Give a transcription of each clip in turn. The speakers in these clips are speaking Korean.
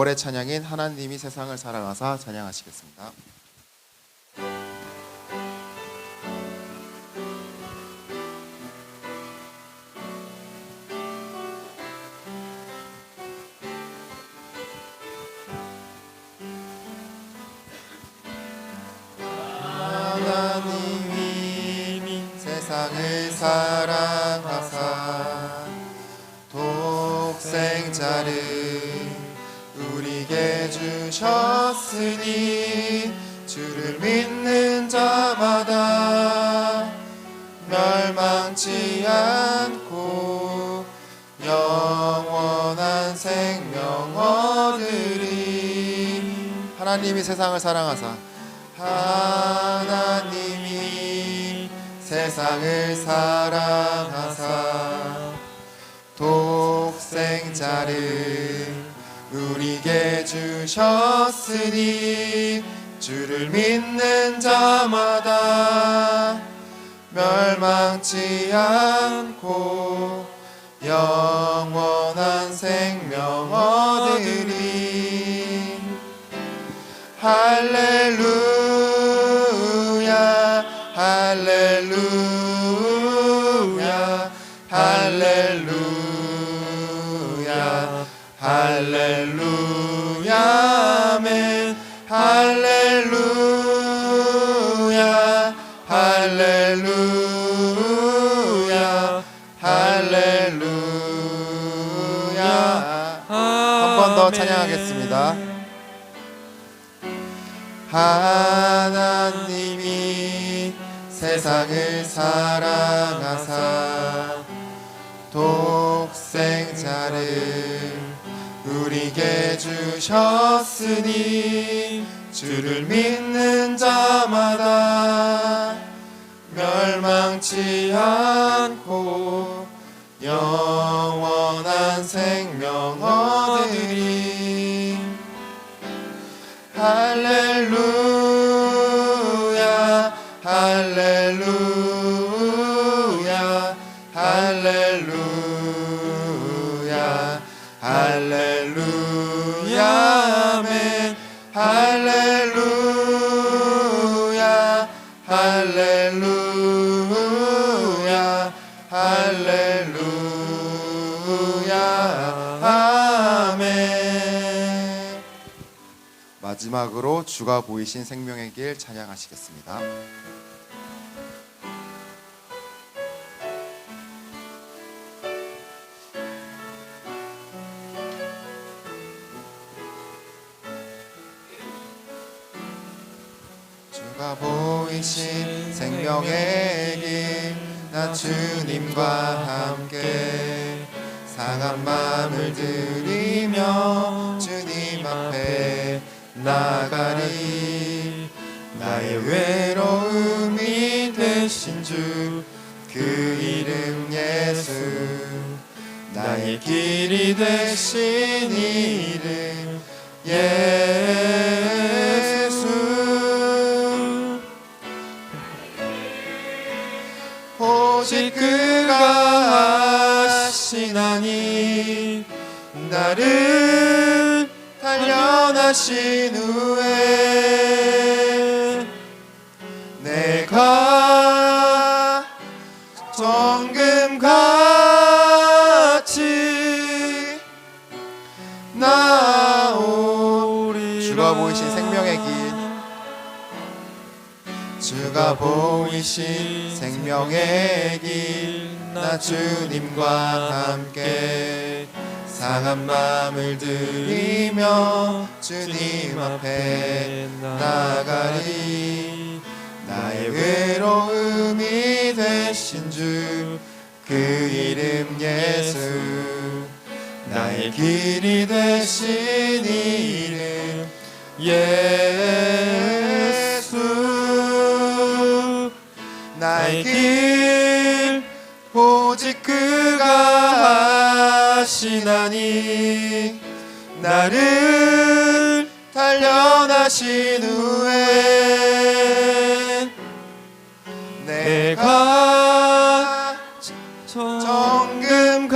5월의 찬양인 하나님이 세상을 사랑하사 찬양하시겠습니다. 하나님이 세상을 사랑하사 독생자를 우리에게 주셨으니 주를 믿는 자마다 멸망치 않고 영원한 생명 얻으리. 하나님이 세상을 사랑하사 하나님이 세상을 사랑하사 독생자를 우리에게 주셨으니 주를 믿는 자마다 멸망치 않고 영원한 생명 얻으리. 할렐루야 할렐루야 할렐루야 할렐루야 아멘. 할렐루야 할렐루야 할렐루야. 한 번 더 찬양하겠습니다. 하나님이 세상을 사랑하사 독생자를 우리에게 주셨으니 주를 믿는 자마다 멸망치 않고 영원한 생명 얻으리. 할렐루야 할렐루야 할렐루야 할렐루야 아멘. 할렐루야 할렐루야 할렐루야 아멘. 마지막으로 주가 보이신 생명의 길 찬양하시겠습니다. 주가 보이신 생명의 길, 나 주님과 함께 상한 마음을 들이며 주님 앞에 나가리. 나의 외로움이 되신 주, 그 이름 예수. 나의 길이 되신 이름 예수. 오직 그가 하시나니 나를 단련하신 후에 내가 정금같이 나오리라. 주가 보이신 생명의 길, 주가 보이신 생명의 길, 나 주님과 함께 상한 마음을 들이며 주님 앞에 나가리. 나의 외로움이 되신 주, 그 이름 예수. 나의 길이 되신 이름 예수. 나의 길 오직 그가 하시나니 나를 단련하신 후에 내가 정금같이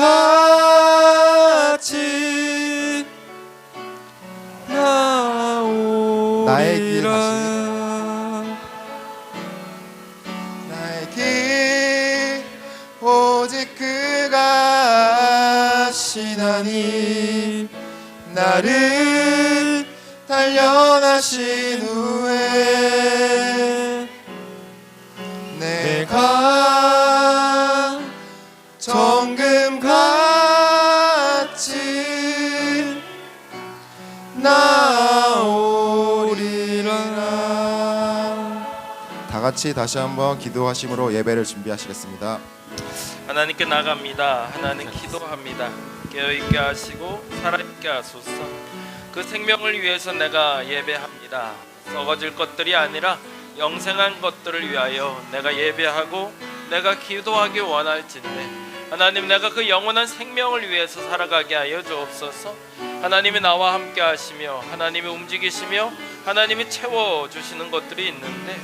하시나니 나를 단련하신 후에 내가 정금같이 나오리라. 다 같이 다시 한번 기도하심으로 예배를 준비하시겠습니다. 하나님께 나갑니다. 하나님 기도합니다. 깨어있게 하시고 살아있게 하소서. 그 생명을 위해서 내가 예배합니다. 썩어질 것들이 아니라 영생한 것들을 위하여 내가 예배하고 내가 기도하기 원할진대 하나님, 내가 그 영원한 생명을 위해서 살아가게 하여 주옵소서. 하나님이 나와 함께 하시며 하나님이 움직이시며 하나님이 채워주시는 것들이 있는데,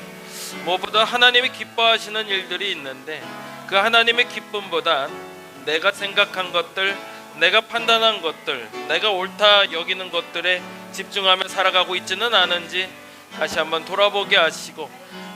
무엇보다 하나님이 기뻐하시는 일들이 있는데, 그 하나님의 기쁨보단 내가 생각한 것들, 내가 판단한 것들, 내가 옳다 여기는 것들에 집중하며 살아가고 있지는 않은지 다시 한번 돌아보게 하시고,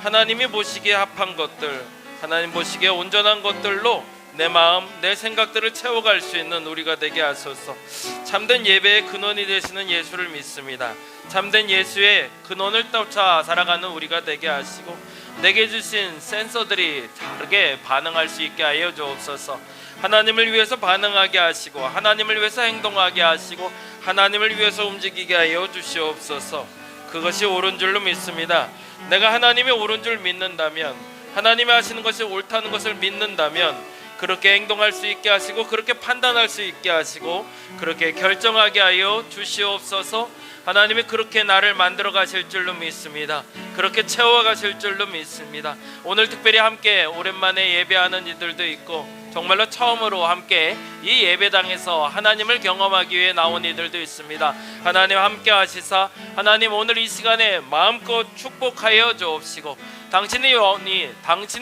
하나님이 보시기에 합한 것들, 하나님 보시기에 온전한 것들로 내 마음, 내 생각들을 채워갈 수 있는 우리가 되게 하소서. 참된 예배의 근원이 되시는 예수를 믿습니다. 참된 예수의 근원을 쫓아 살아가는 우리가 되게 하시고, 내게 주신 센서들이 다르게 반응할 수 있게 하여 주옵소서. 하나님을 위해서 반응하게 하시고, 하나님을 위해서 행동하게 하시고, 하나님을 위해서 움직이게 하여 주시옵소서. 그것이 옳은 줄로 믿습니다. 내가 하나님이 옳은 줄 믿는다면, 하나님이 하시는 것이 옳다는 것을 믿는다면 그렇게 행동할 수 있게 하시고, 그렇게 판단할 수 있게 하시고, 그렇게 결정하게 하여 주시옵소서. 하나님이 그렇게 나를 만들어 가실 줄로 믿습니다. 그렇게 채워 가실 줄로 믿습니다. 오늘 특별히 함께 오랜만에 예배하는 이들도 있고, 정말로 처음으로 함께 이 예배당에서 하나님을 경험하기 위해 나온 이들도 있습니다. 하나님 함께 하시사, 하나님 오늘 이 시간에 마음껏 축복하여 주옵시고, 당신이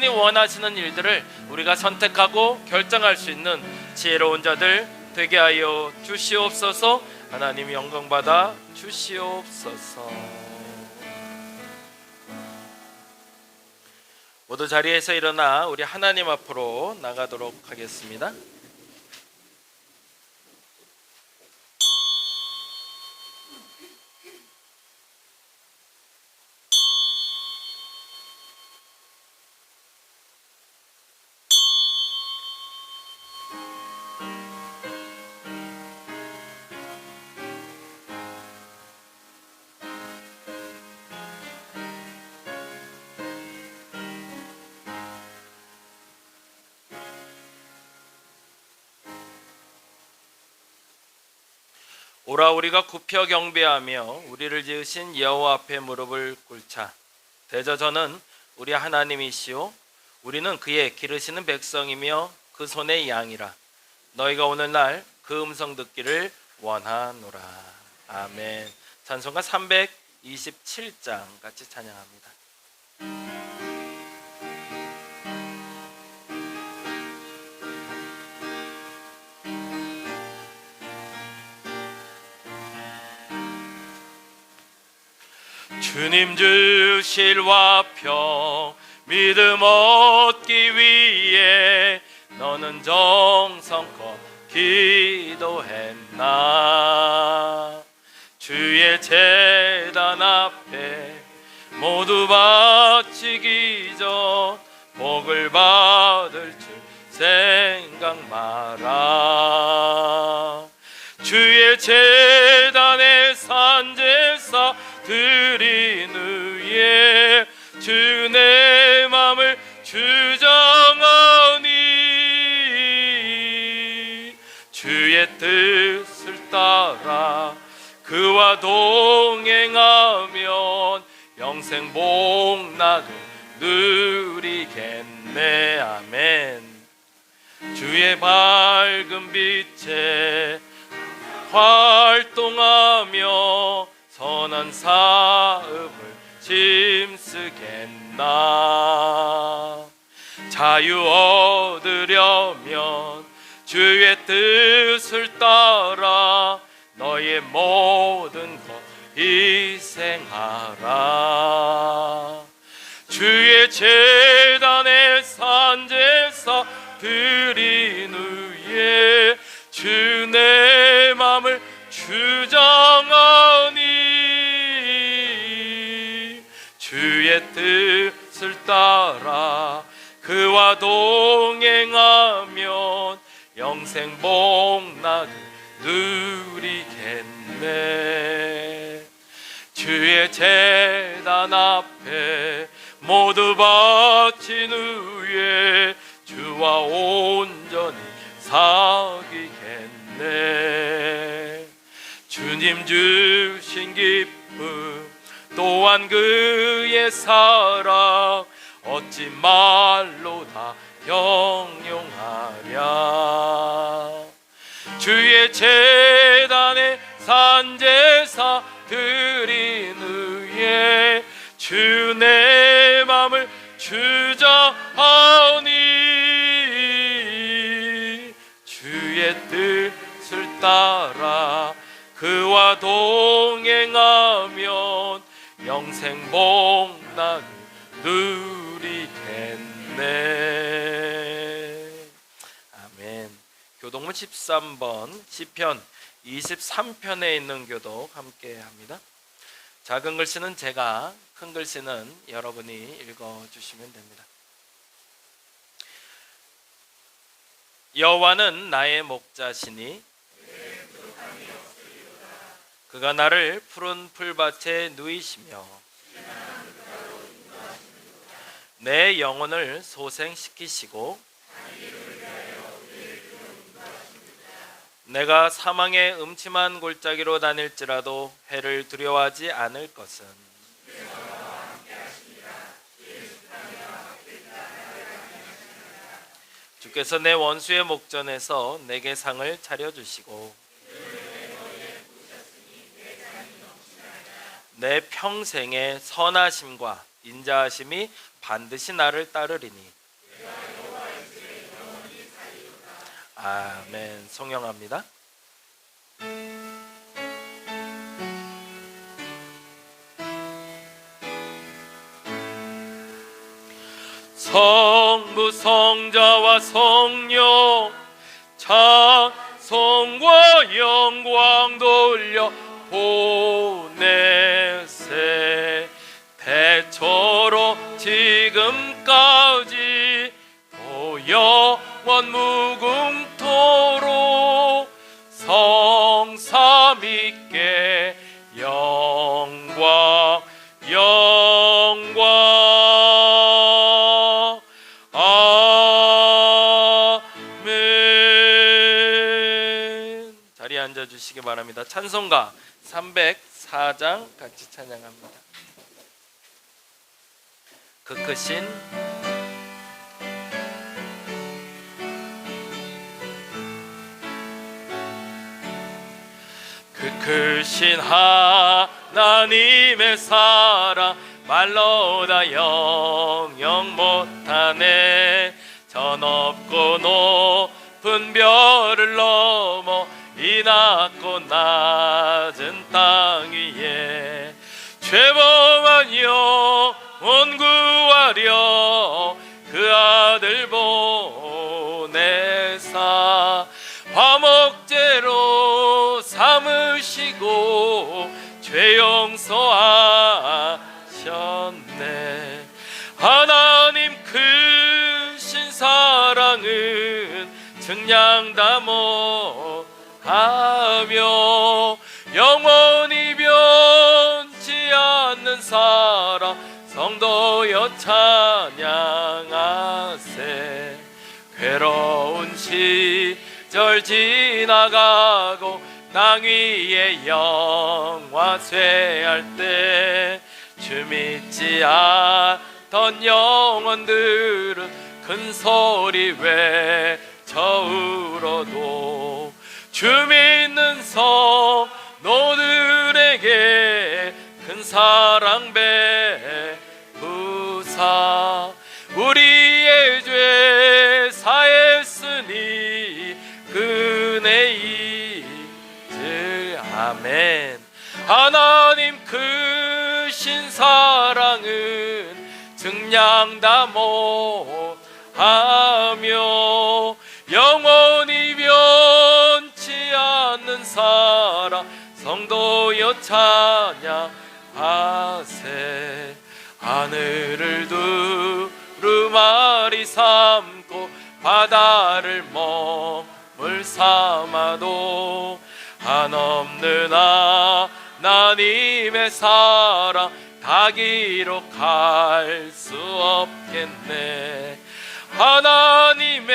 원하시는 일들을 우리가 선택하고 결정할 수 있는 지혜로운 자들 되게 하여 주시옵소서. 하나님 영광 받아 주시옵소서. 모두 자리에서 일어나 우리 하나님 앞으로 나가도록 하겠습니다. 오라 우리가 굽혀 경배하며 우리를 지으신 여호와 앞에 무릎을 꿇자. 대저 저는 우리 하나님이시오 우리는 그의 기르시는 백성이며 그 손의 양이라. 너희가 오늘날 그 음성 듣기를 원하노라. 아멘. 찬송가 327장 같이 찬양합니다. 주님 주실 화평 믿음 얻기 위해 너는 정성껏 기도했나. 주의 제단 앞에 모두 바치기 전 복을 받을 줄 생각 마라. 주의 제단에 산제사 드린 후에 주 내 맘을 주장하니 주의 뜻을 따라 그와 동행하면 영생 복락을 누리겠네. 아멘. 주의 밝은 빛에 활동하며 선한 사업을 힘쓰겠나. 자유 얻으려면 주의 뜻을 따라 너의 모든 것 희생하라. 주의 제단에 산제사 드린 후에 주 내 주의 뜻을 따라 그와 동행하면 영생 복락을 누리겠네. 주의 제단 앞에 모두 바친 후에 주와 온전히 사귀겠네. 주님 주신 기쁨 또한 그의 사랑 어찌 말로 다 형용하랴. 주의 제단에 산제사 드린 후에 주 내 맘을 주장하니 주의 뜻을 따라 그와 동행하면 영생 복락을 누리겠네. 아멘. 교독문 13번 시편 23편에 있는 교독 함께 합니다. 작은 글씨는 제가, 큰 글씨는 여러분이 읽어주시면 됩니다. 여호와는 나의 목자시니 그가 나를 푸른 풀밭에 누이시며 내 영혼을 소생시키시고 내가 사망의 음침한 골짜기로 다닐지라도 해를 두려워하지 않을 것은 주께서 내 원수의 목전에서 내게 상을 차려주시고 내 평생의 선하심과 인자하심이 반드시 나를 따르리니. 아멘. 송영합니다. 성부 성자와 성령 찬송과 영광 돌려 보내세. 대초로 지금까지 또 영원 무궁토록 성삼위께 영광 영광. 아멘. 자리에 앉아주시기 바랍니다. 찬송가 304장 같이 찬양합니다. 그 크신 그 크신 하나님의 사랑 말로 다 영영 못하네. 저 높고 높은 별을 넘어 이 낮고 낮은 땅 위에 죄범한 영혼 구하려 그 아들 보내사 화목제로 삼으시고 죄 용서하셨네. 하나님 크신 사랑은 증량 다 못하며 영원히 변치 않는 사랑 성도여 찬양하세. 괴로운 시절 지나가고 땅 위에 영화 쇠할 때 주 믿지 않던 영혼들은 큰 소리 외쳐 울어도 주 믿는 성도들에게 큰 사랑 베푸사 우리의 죄 사했으니 그네 잊을. 아멘. 하나님 크신 사랑은 증량 다 못하며 영원히 변치 않는 사랑 성도여 찬양하세. 하늘을 두루마리 삼고 바다를 먹물 삼아도 한없는 하나님의 사랑 다 기록할 수 없겠네. 하나님의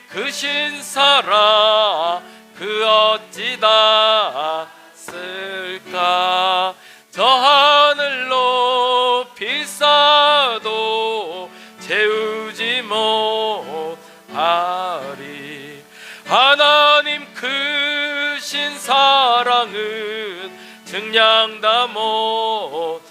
그 신사랑 그 어찌 다 쓸까. 저 하늘 높이 쌓아도 채우지 못하리. 하나님 크신 사랑은 증량 다 못하며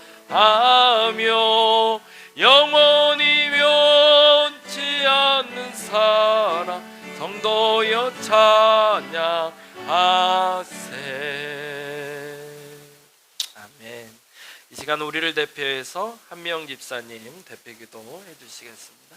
영원히 면치 않는 사랑 성도여 찬양하세. 아멘. 이 시간 우리를 대표해서 한명 집사님 대표기도 해주시겠습니다.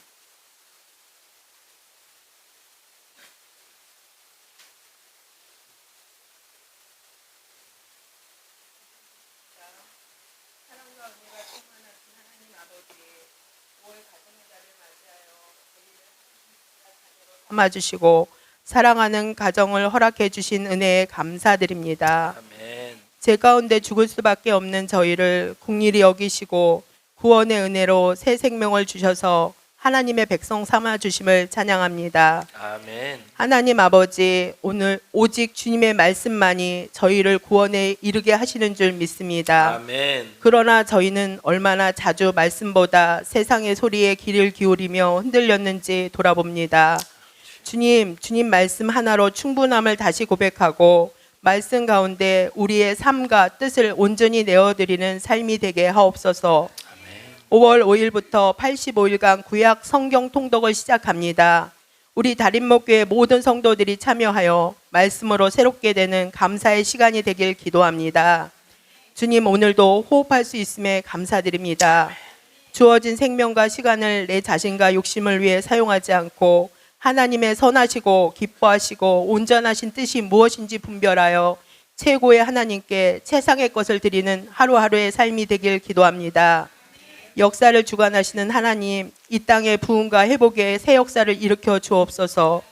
삼아주시고 사랑하는 가정을 허락해 주신 은혜에 감사드립니다. 아멘. 제 가운데 죽을 수밖에 없는 저희를 긍휼히 여기시고 구원의 은혜로 새 생명을 주셔서 하나님의 백성 삼아 주심을 찬양합니다. 아멘. 하나님 아버지, 오늘 오직 주님의 말씀만이 저희를 구원에 이르게 하시는 줄 믿습니다. 아멘. 그러나 저희는 얼마나 자주 말씀보다 세상의 소리에 귀를 기울이며 흔들렸는지 돌아봅니다. 주님 말씀 하나로 충분함을 다시 고백하고 말씀 가운데 우리의 삶과 뜻을 온전히 내어드리는 삶이 되게 하옵소서. 5월 5일부터 85일간 구약 성경 통독을 시작합니다. 우리 달인목교회 모든 성도들이 참여하여 말씀으로 새롭게 되는 감사의 시간이 되길 기도합니다. 주님, 오늘도 호흡할 수 있음에 감사드립니다. 주어진 생명과 시간을 내 자신과 욕심을 위해 사용하지 않고 하나님의 선하시고 기뻐하시고 온전하신 뜻이 무엇인지 분별하여 최고의 하나님께 최상의 것을 드리는 하루하루의 삶이 되길 기도합니다. 역사를 주관하시는 하나님, 이 땅의 부흥과 회복의 새 역사를 일으켜 주옵소서.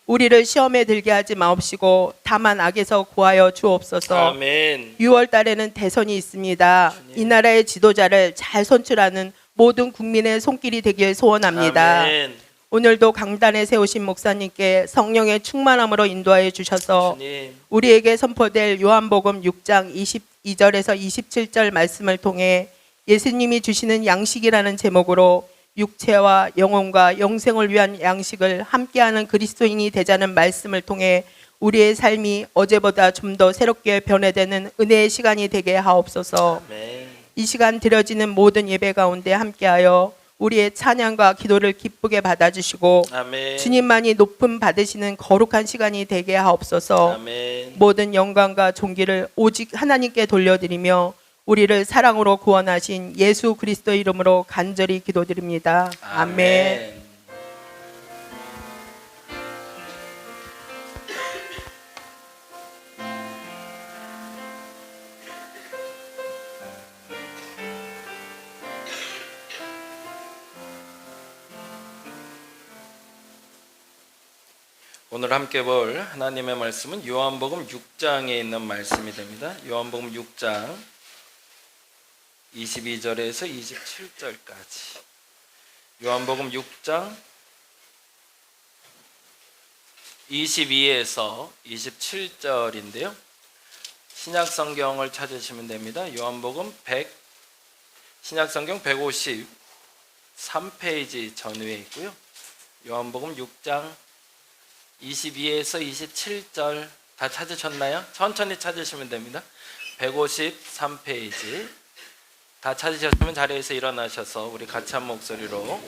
우리를 시험에 들게 하지 마옵시고 다만 악에서 구하여 주옵소서. 아멘. 6월 달에는 대선이 있습니다. 이 나라의 지도자를 잘 선출하는 모든 국민의 손길이 되길 소원합니다. 아멘. 오늘도 강단에 세우신 목사님께 성령의 충만함으로 인도하여 주셔서 주님. 우리에게 선포될 요한복음 6장 22절에서 27절 말씀을 통해 예수님이 주시는 양식이라는 제목으로 육체와 영혼과 영생을 위한 양식을 함께하는 그리스도인이 되자는 말씀을 통해 우리의 삶이 어제보다 좀 더 새롭게 변화되는 은혜의 시간이 되게 하옵소서. 아멘. 이 시간 드려지는 모든 예배 가운데 함께하여 우리의 찬양과 기도를 기쁘게 받아주시고 아멘. 주님만이 높음 받으시는 거룩한 시간이 되게 하옵소서. 아멘. 모든 영광과 존귀를 오직 하나님께 돌려드리며 우리를 사랑으로 구원하신 예수 그리스도 이름으로 간절히 기도드립니다. 아멘. 오늘 함께 볼 하나님의 말씀은 요한복음 6장에 있는 말씀이 됩니다. 요한복음 6장 22절에서 27절까지. 요한복음 6장 22에서 27절인데요. 신약성경을 찾으시면 됩니다. 요한복음 신약성경 153페이지 전후에 있고요. 요한복음 6장 22에서 27절 다 찾으셨나요? 천천히 찾으시면 됩니다. 153페이지 다 찾으셨으면 자리에서 일어나셔서 우리 같이 한 목소리로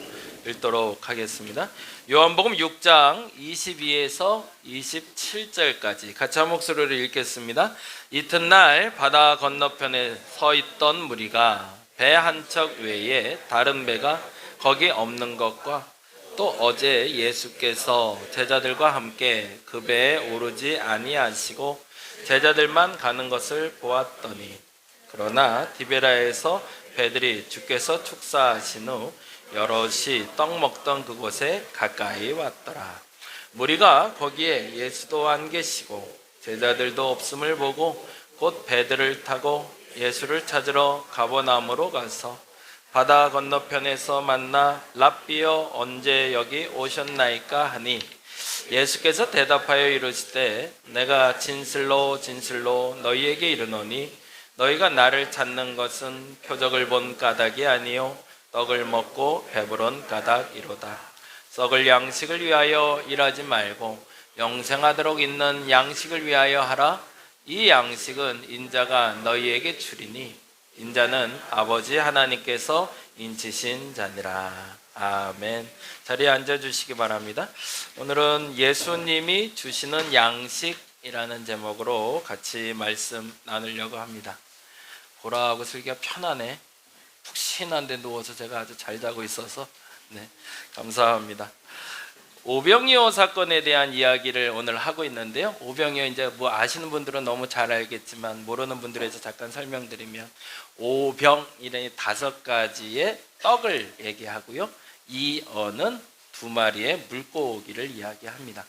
읽도록 하겠습니다. 요한복음 6장 22에서 27절까지 같이 한 목소리로 읽겠습니다. 이튿날 바다 건너편에 서 있던 무리가 배 한 척 외에 다른 배가 거기 없는 것과 또 어제 예수께서 제자들과 함께 그 배에 오르지 아니하시고 제자들만 가는 것을 보았더니 그러나 디베라에서 배들이 주께서 축사하신 후 여럿이 떡 먹던 그곳에 가까이 왔더라. 무리가 거기에 예수도 안 계시고 제자들도 없음을 보고 곧 배들을 타고 예수를 찾으러 가버나움으로 가서 바다 건너편에서 만나 랍비여 언제 여기 오셨나이까 하니 예수께서 대답하여 이르시되 내가 진실로 진실로 너희에게 이르노니 너희가 나를 찾는 것은 표적을 본 까닭이 아니요 떡을 먹고 배부른 까닭이로다. 썩을 양식을 위하여 일하지 말고 영생하도록 있는 양식을 위하여 하라. 이 양식은 인자가 너희에게 주리니 인자는 아버지 하나님께서 인치신 자니라. 아멘. 자리에 앉아주시기 바랍니다. 오늘은 예수님이 주시는 양식이라는 제목으로 같이 말씀 나누려고 합니다. 보라하고 슬기가 편하네. 푹신한데 누워서 제가 아주 잘 자고 있어서 감사합니다. 오병이어 사건에 대한 이야기를 오늘 하고 있는데요. 오병이어 이제 뭐 아시는 분들은 너무 잘 알겠지만 모르는 분들에 대해서 잠깐 설명드리면 오병이라는 5가지의 떡을 얘기하고요. 이어는 2마리의 물고기를 이야기합니다.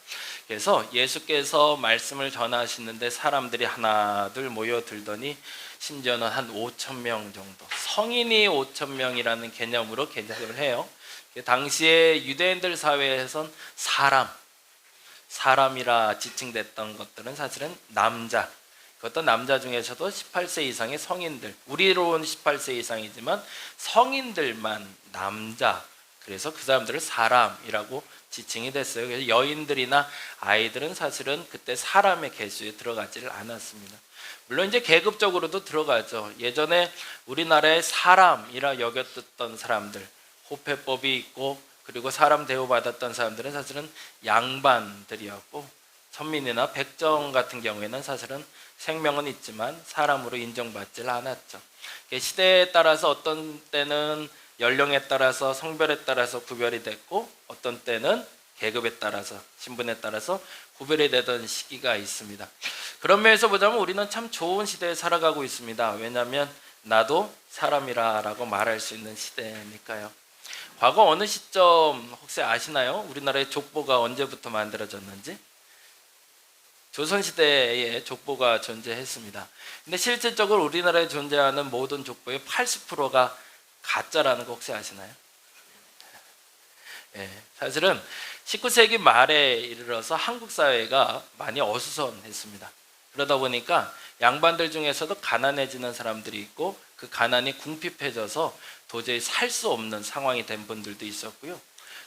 그래서 예수께서 말씀을 전하시는데 사람들이 하나둘 모여들더니 심지어는 한 5,000명 정도, 성인이 5,000명이라는 개념으로 개념을 해요. 당시에 유대인들 사회에선 사람이라 지칭됐던 것들은 사실은 남자, 그것도 남자 중에서도 18세 이상의 성인들, 우리로는 18세 이상이지만 성인들만 남자, 그래서 그 사람들을 사람이라고 지칭이 됐어요. 그래서 여인들이나 아이들은 사실은 그때 사람의 계수에 들어가지를 않았습니다. 물론 이제 계급적으로도 들어가죠. 예전에 우리나라에 사람이라 여겼던 사람들, 호패법이 있고 그리고 사람 대우받았던 사람들은 사실은 양반들이었고, 선민이나 백정 같은 경우에는 사실은 생명은 있지만 사람으로 인정받지 않았죠. 시대에 따라서 어떤 때는 연령에 따라서 성별에 따라서 구별이 됐고 어떤 때는 계급에 따라서 신분에 따라서 구별이 되던 시기가 있습니다. 그런 면에서 보자면 우리는 참 좋은 시대에 살아가고 있습니다. 왜냐하면 나도 사람이라고 말할 수 있는 시대니까요. 과거 어느 시점 혹시 아시나요? 우리나라의 족보가 언제부터 만들어졌는지? 조선시대에 족보가 존재했습니다. 근데 실질적으로 우리나라에 존재하는 모든 족보의 80%가 가짜라는 거 혹시 아시나요? 사실은 19세기 말에 이르러서 한국 사회가 많이 어수선했습니다. 그러다 보니까 양반들 중에서도 가난해지는 사람들이 있고 그 가난이 궁핍해져서 도저히 살 수 없는 상황이 된 분들도 있었고요.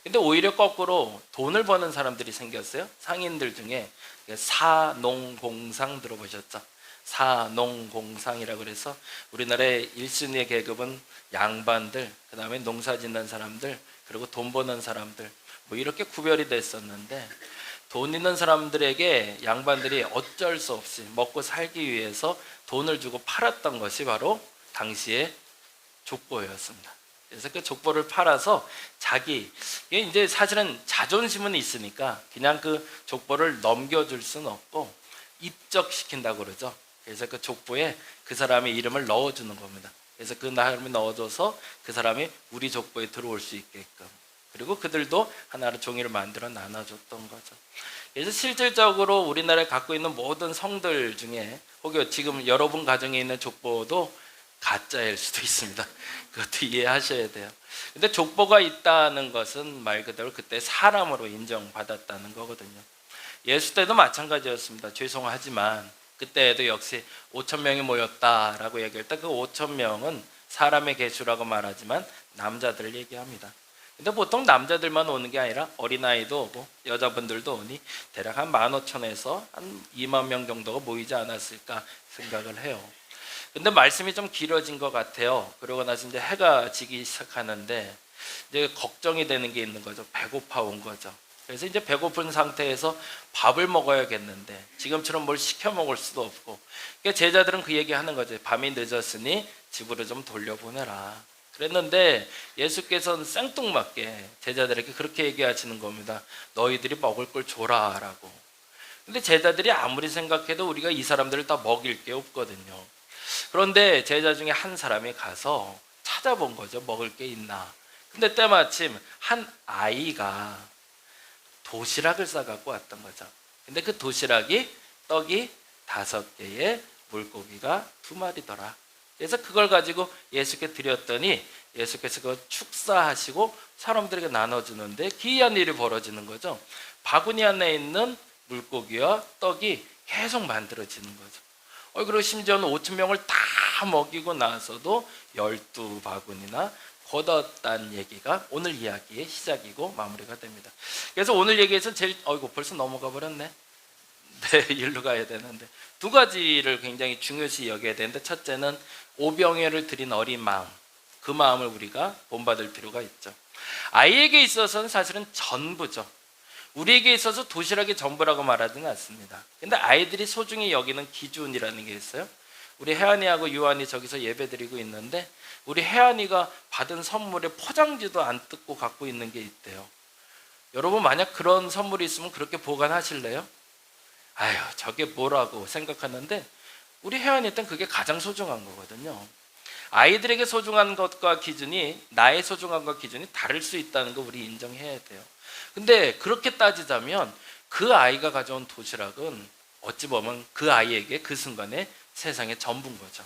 근데 오히려 거꾸로 돈을 버는 사람들이 생겼어요. 상인들 중에 사농공상 들어보셨죠? 사농공상이라고 그래서 우리나라의 1순위의 계급은 양반들, 그 다음에 농사 짓는 사람들, 그리고 돈 버는 사람들, 뭐 이렇게 구별이 됐었는데, 돈 있는 사람들에게 양반들이 어쩔 수 없이 먹고 살기 위해서 돈을 주고 팔았던 것이 바로 당시의 족보였습니다. 그래서 그 족보를 팔아서 이게 이제 사실은 자존심은 있으니까 그냥 그 족보를 넘겨줄 수는 없고 입적시킨다고 그러죠. 그래서 그 족보에 그 사람의 이름을 넣어주는 겁니다. 그래서 그 사람이 넣어줘서 그 사람이 우리 족보에 들어올 수 있게끔, 그리고 그들도 하나로 종이를 만들어 나눠줬던 거죠. 그래서 실질적으로 우리나라에 갖고 있는 모든 성들 중에 혹은 지금 여러분 가정에 있는 족보도 가짜일 수도 있습니다. 그것도 이해하셔야 돼요. 근데 족보가 있다는 것은 말 그대로 그때 사람으로 인정받았다는 거거든요. 예수 때도 마찬가지였습니다. 죄송하지만 그때에도 역시 5,000명이 모였다라고 얘기할 때 그 5,000명은 사람의 개수라고 말하지만 남자들을 얘기합니다. 근데 보통 남자들만 오는 게 아니라 어린아이도 오고 여자분들도 오니 대략 한 15,000에서 한 2만 명 정도가 모이지 않았을까 생각을 해요. 근데 말씀이 좀 길어진 것 같아요. 그러고 나서 이제 해가 지기 시작하는데 이제 걱정이 되는 게 있는 거죠. 배고파 온 거죠. 그래서 이제 배고픈 상태에서 밥을 먹어야겠는데 지금처럼 뭘 시켜 먹을 수도 없고, 그러니까 제자들은 그 얘기 하는 거죠. 밤이 늦었으니 집으로 좀 돌려보내라. 그랬는데 예수께서는 생뚱맞게 제자들에게 그렇게 얘기하시는 겁니다. 너희들이 먹을 걸 줘라 라고. 근데 제자들이 아무리 생각해도 우리가 이 사람들을 다 먹일 게 없거든요. 그런데 제자 중에 한 사람이 가서 찾아본 거죠. 먹을 게 있나. 근데 때마침 한 아이가 도시락을 싸갖고 왔던 거죠. 근데 그 도시락이 떡이 5개에 물고기가 2마리더라. 그래서 그걸 가지고 예수께 드렸더니 예수께서 그걸 축사하시고 사람들에게 나눠주는데 기이한 일이 벌어지는 거죠. 바구니 안에 있는 물고기와 떡이 계속 만들어지는 거죠. 그리고 심지어는 5천 명을 다 먹이고 나서도 12바구니나 거뒀다는 얘기가 오늘 이야기의 시작이고 마무리가 됩니다. 그래서 오늘 얘기에서 제일 벌써 넘어가 버렸네. 네, 일로 가야 되는데 두 가지를 굉장히 중요시 여겨야 되는데, 첫째는 오병이어를 드린 어린 마음, 그 마음을 우리가 본받을 필요가 있죠. 아이에게 있어서는 사실은 전부죠. 우리에게 있어서 도시락이 전부라고 말하지는 않습니다. 근데 아이들이 소중히 여기는 기준이라는 게 있어요. 우리 혜안이하고 유한이 저기서 예배드리고 있는데 우리 혜안이가 받은 선물에 포장지도 안 뜯고 갖고 있는 게 있대요. 여러분 만약 그런 선물이 있으면 그렇게 보관하실래요? 아유, 저게 뭐라고 생각하는데 우리 혜안이한테는 그게 가장 소중한 거거든요. 아이들에게 소중한 것과 기준이 나의 소중함과 기준이 다를 수 있다는 거 우리 인정해야 돼요. 근데 그렇게 따지자면 그 아이가 가져온 도시락은 어찌 보면 그 아이에게 그 순간에 세상의 전부인 거죠.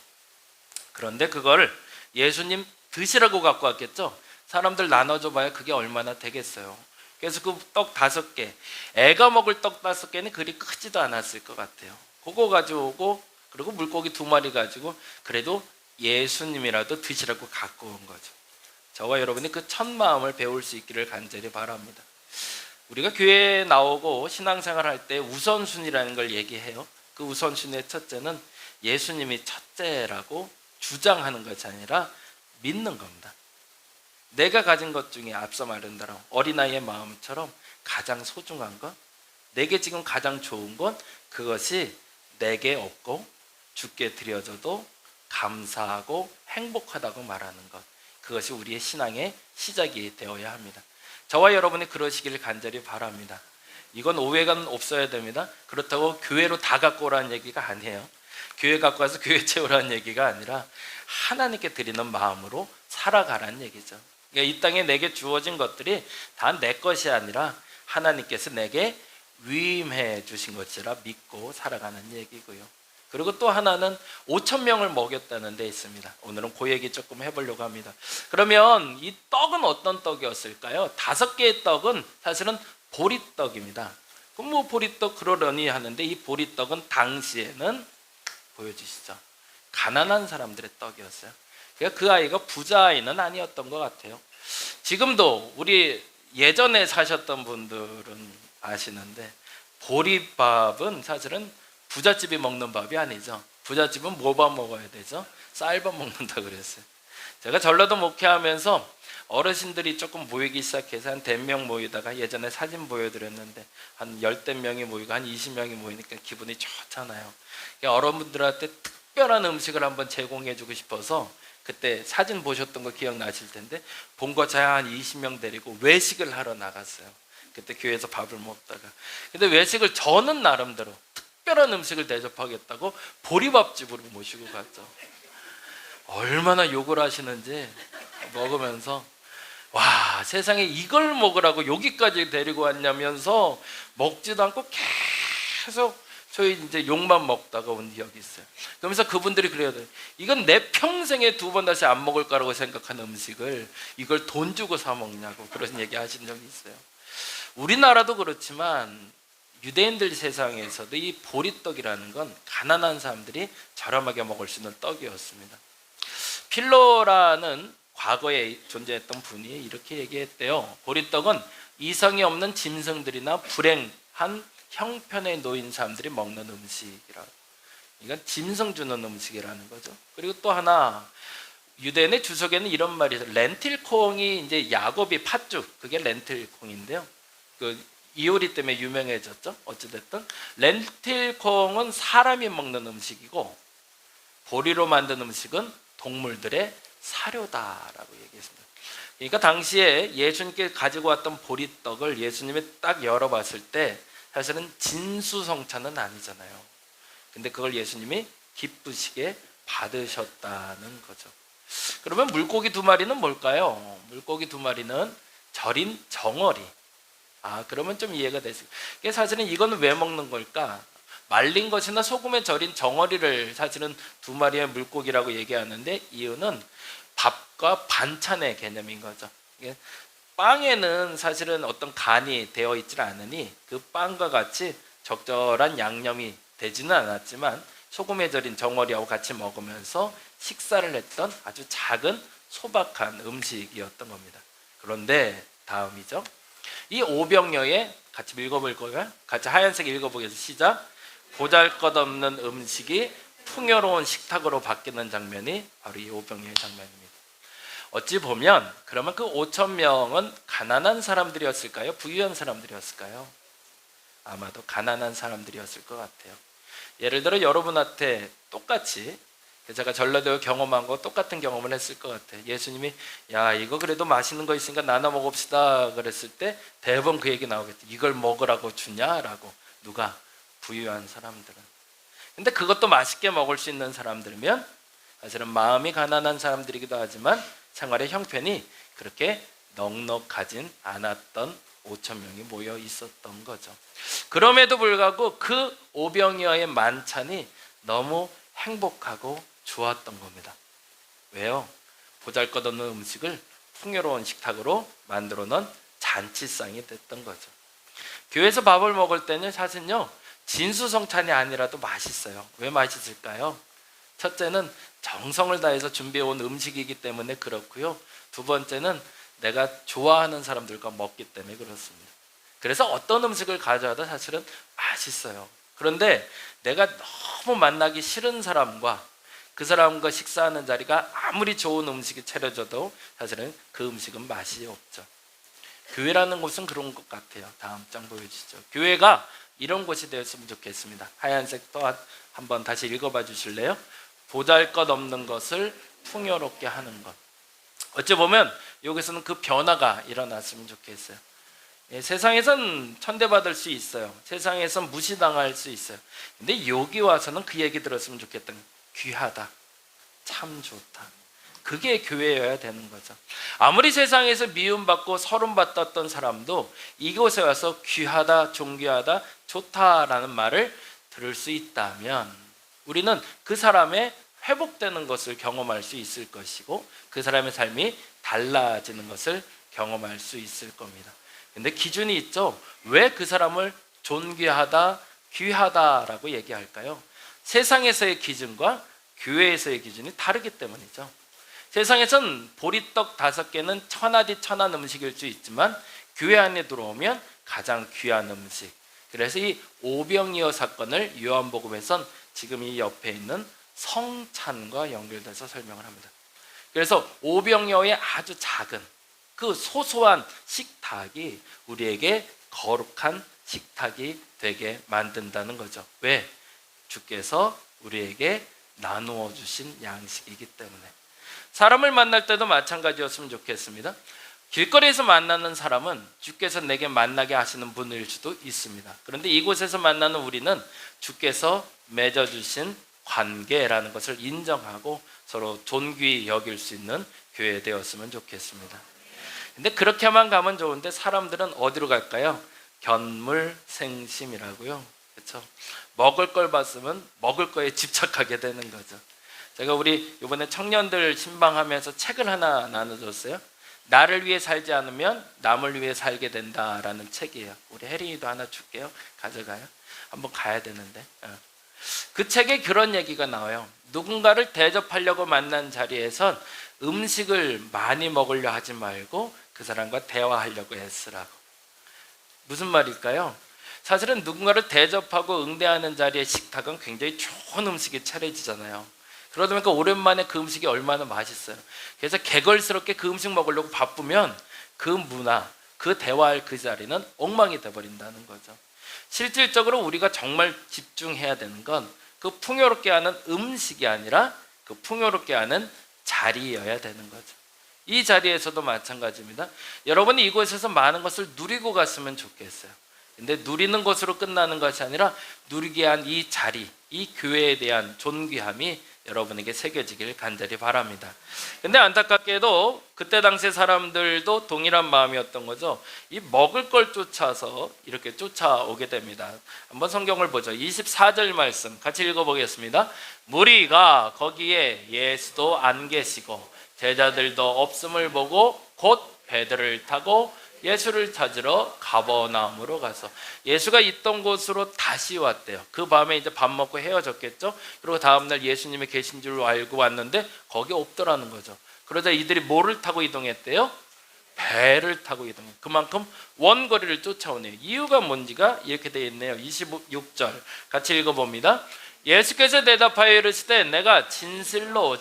그런데 그걸 예수님 드시라고 갖고 왔겠죠. 사람들 나눠줘 봐야 그게 얼마나 되겠어요. 그래서 그 떡 5개, 애가 먹을 떡 5개는 그리 크지도 않았을 것 같아요. 그거 가져오고 그리고 물고기 2마리 가지고 그래도 예수님이라도 드시라고 갖고 온 거죠. 저와 여러분이 그 첫 마음을 배울 수 있기를 간절히 바랍니다. 우리가 교회에 나오고 신앙생활 할 때 우선순위라는 걸 얘기해요. 그 우선순위의 첫째는 예수님이 첫째라고 주장하는 것이 아니라 믿는 겁니다. 내가 가진 것 중에 앞서 말한 대로 어린아이의 마음처럼 가장 소중한 것, 내게 지금 가장 좋은 건 그것이 내게 없고 주께 드려져도 감사하고 행복하다고 말하는 것, 그것이 우리의 신앙의 시작이 되어야 합니다. 저와 여러분이 그러시기를 간절히 바랍니다. 이건 오해가 없어야 됩니다. 그렇다고 교회로 다 갖고 오라는 얘기가 아니에요. 교회 갖고 와서 교회 채우라는 얘기가 아니라 하나님께 드리는 마음으로 살아가라는 얘기죠. 그러니까 이 땅에 내게 주어진 것들이 다 내 것이 아니라 하나님께서 내게 위임해 주신 것이라 믿고 살아가는 얘기고요. 그리고 또 하나는 5천 명을 먹였다는 데 있습니다. 오늘은 그 얘기 조금 해보려고 합니다. 그러면 이 떡은 어떤 떡이었을까요? 5개의 떡은 사실은 보리떡입니다. 그럼 뭐 보리떡 그러려니 하는데 이 보리떡은 당시에는 보여주시죠. 가난한 사람들의 떡이었어요. 그러니까 그 아이가 부자 아이는 아니었던 것 같아요. 지금도 우리 예전에 사셨던 분들은 아시는데 보리밥은 사실은 부잣집이 먹는 밥이 아니죠. 부잣집은 뭐 밥 먹어야 되죠? 쌀밥 먹는다 그랬어요. 제가 전라도 목회하면서 어르신들이 조금 모이기 시작해서 한 100명 모이다가 예전에 사진 보여드렸는데 한 10명이 모이고 한 20명이 모이니까 기분이 좋잖아요. 여러분들한테 특별한 음식을 한번 제공해주고 싶어서 그때 사진 보셨던 거 기억나실 텐데 본거차에 한 20명 데리고 외식을 하러 나갔어요. 그때 교회에서 밥을 먹다가. 근데 외식을 저는 나름대로 특별한 음식을 대접하겠다고 보리밥집으로 모시고 갔죠. 얼마나 욕을 하시는지 먹으면서 와, 세상에 이걸 먹으라고 여기까지 데리고 왔냐면서 먹지도 않고 계속 저희 이제 욕만 먹다가 온 기억이 있어요. 그러면서 그분들이 그래야 돼요. 이건 내 평생에 2번 다시 안 먹을 거라고 생각하는 음식을 이걸 돈 주고 사 먹냐고 그런 얘기 하신 적이 있어요. 우리나라도 그렇지만 유대인들 세상에서도 이 보리떡이라는 건 가난한 사람들이 저렴하게 먹을 수 있는 떡이었습니다. 필로라는 과거에 존재했던 분이 이렇게 얘기했대요. 보리떡은 이성이 없는 짐승들이나 불행한 형편에 놓인 사람들이 먹는 음식이라고. 이건 짐승 주는 음식이라는 거죠. 그리고 또 하나 유대인의 주석에는 이런 말이 있어요. 렌틸콩이 이제 야곱이 팥죽, 그게 렌틸콩인데요. 그 이효리 때문에 유명해졌죠. 어찌됐든 렌틸콩은 사람이 먹는 음식이고 보리로 만든 음식은 동물들의 사료다라고 얘기했습니다. 그러니까 당시에 예수님께 가지고 왔던 보리떡을 예수님이 딱 열어봤을 때 사실은 진수성찬은 아니잖아요. 근데 그걸 예수님이 기쁘시게 받으셨다는 거죠. 그러면 물고기 두 마리는 뭘까요? 물고기 두 마리는 절인 정어리. 그러면 좀 이해가 되시죠? 사실은 이거는 왜 먹는 걸까? 말린 것이나 소금에 절인 정어리를 사실은 두 마리의 물고기라고 얘기하는데, 이유는 밥과 반찬의 개념인 거죠. 빵에는 사실은 어떤 간이 되어 있지 않으니 그 빵과 같이 적절한 양념이 되지는 않았지만 소금에 절인 정어리하고 같이 먹으면서 식사를 했던 아주 작은 소박한 음식이었던 겁니다. 그런데 다음이죠. 이 오병여의, 같이 읽어볼 거예요. 같이 하얀색 읽어보겠습니다. 시작. 보잘것없는 음식이 풍요로운 식탁으로 바뀌는 장면이 바로 이 오병여의 장면입니다. 어찌 보면 그러면 그 5천 명은 가난한 사람들이었을까요? 부유한 사람들이었을까요? 아마도 가난한 사람들이었을 것 같아요. 예를 들어 여러분한테 똑같이, 제가 전라도에 경험한 거 똑같은 경험을 했을 것 같아요. 예수님이 야, 이거 그래도 맛있는 거 있으니까 나눠 먹읍시다 그랬을 때 대부분 그 얘기 나오겠죠. 이걸 먹으라고 주냐라고. 누가? 부유한 사람들은. 근데 그것도 맛있게 먹을 수 있는 사람들이면 사실은 마음이 가난한 사람들이기도 하지만 생활의 형편이 그렇게 넉넉하진 않았던 5천 명이 모여 있었던 거죠. 그럼에도 불구하고 그 오병이어의 만찬이 너무 행복하고 좋았던 겁니다. 왜요? 보잘것없는 음식을 풍요로운 식탁으로 만들어 놓은 잔치상이 됐던 거죠. 교회에서 밥을 먹을 때는 사실은요, 진수성찬이 아니라도 맛있어요. 왜 맛있을까요? 첫째는 정성을 다해서 준비해온 음식이기 때문에 그렇고요. 두 번째는 내가 좋아하는 사람들과 먹기 때문에 그렇습니다. 그래서 어떤 음식을 가져와도 사실은 맛있어요. 그런데 내가 너무 만나기 싫은 사람과 그 사람과 식사하는 자리가 아무리 좋은 음식이 차려져도 사실은 그 음식은 맛이 없죠. 교회라는 곳은 그런 것 같아요. 다음 장 보여주시죠. 교회가 이런 곳이 되었으면 좋겠습니다. 하얀색 또 한번 다시 읽어봐 주실래요? 보잘것없는 것을 풍요롭게 하는 것. 어찌 보면 여기서는 그 변화가 일어났으면 좋겠어요. 세상에선 천대받을 수 있어요. 세상에선 무시당할 수 있어요. 근데 여기 와서는 그 얘기 들었으면 좋겠다. 귀하다, 참 좋다. 그게 교회여야 되는 거죠. 아무리 세상에서 미움받고 서름받았던 사람도 이곳에 와서 귀하다, 존귀하다, 좋다라는 말을 들을 수 있다면 우리는 그 사람의 회복되는 것을 경험할 수 있을 것이고 그 사람의 삶이 달라지는 것을 경험할 수 있을 겁니다. 근데 기준이 있죠. 왜 그 사람을 존귀하다, 귀하다라고 얘기할까요? 세상에서의 기준과 교회에서의 기준이 다르기 때문이죠. 세상에선 보리떡 5개는 천하디 천한 음식일 수 있지만 교회 안에 들어오면 가장 귀한 음식. 그래서 이 오병이어 사건을 요한복음에선 지금 이 옆에 있는 성찬과 연결돼서 설명을 합니다. 그래서 오병이어의 아주 작은 그 소소한 식탁이 우리에게 거룩한 식탁이 되게 만든다는 거죠. 왜? 주께서 우리에게 나누어 주신 양식이기 때문에. 사람을 만날 때도 마찬가지였으면 좋겠습니다. 길거리에서 만나는 사람은 주께서 내게 만나게 하시는 분일 수도 있습니다. 그런데 이곳에서 만나는 우리는 주께서 맺어주신 관계라는 것을 인정하고 서로 존귀히 여길 수 있는 교회 되었으면 좋겠습니다. 근데 그렇게만 가면 좋은데 사람들은 어디로 갈까요? 견물생심이라고요. 그렇죠? 먹을 걸 봤으면 먹을 거에 집착하게 되는 거죠. 제가 우리 이번에 청년들 신방하면서 책을 하나 나눠줬어요. 나를 위해 살지 않으면 남을 위해 살게 된다라는 책이에요. 우리 혜린이도 하나 줄게요. 가져가요. 한번 가야 되는데. 그 책에 그런 얘기가 나와요. 누군가를 대접하려고 만난 자리에선 음식을 많이 먹으려 하지 말고 그 사람과 대화하려고 했으라고. 무슨 말일까요? 사실은 누군가를 대접하고 응대하는 자리의 식탁은 굉장히 좋은 음식이 차려지잖아요. 그러다 보니까 오랜만에 그 음식이 얼마나 맛있어요. 그래서 개걸스럽게 그 음식 먹으려고 바쁘면 그 문화, 그 대화할 그 자리는 엉망이 돼버린다는 거죠. 실질적으로 우리가 정말 집중해야 되는 건 그 풍요롭게 하는 음식이 아니라 그 풍요롭게 하는 자리여야 되는 거죠. 이 자리에서도 마찬가지입니다. 여러분이 이곳에서 많은 것을 누리고 갔으면 좋겠어요. 근데 누리는 것으로 끝나는 것이 아니라 누리게 한 이 자리, 이 교회에 대한 존귀함이 여러분에게 새겨지길 간절히 바랍니다. 근데 안타깝게도 그때 당시 사람들도 동일한 마음이었던 거죠. 이 먹을 걸 쫓아서 이렇게 쫓아오게 됩니다. 한번 성경을 보죠. 24절 말씀 같이 읽어보겠습니다. 무리가 거기에 예수도 안 계시고 제자들도 없음을 보고 곧 배들을 타고 예수를 찾으러 가버나움으로 가서 예수가 있던 곳으로 다시 왔대요. 그 밤에 이제 밥 먹고 헤어졌겠죠. 그리고 다음날 예수님이 계신 줄 알고 왔는데 거기 없더라는 거죠. 그러자 이들이 뭐를 타고 이동했대요? 배를 타고 이동해요. 그만큼 원거리를 쫓아오네요. 이유가 뭔지가 이렇게 되어 있네요. 26절 같이 읽어봅니다. 예수께서 대답하여 이르시되 내가 진실로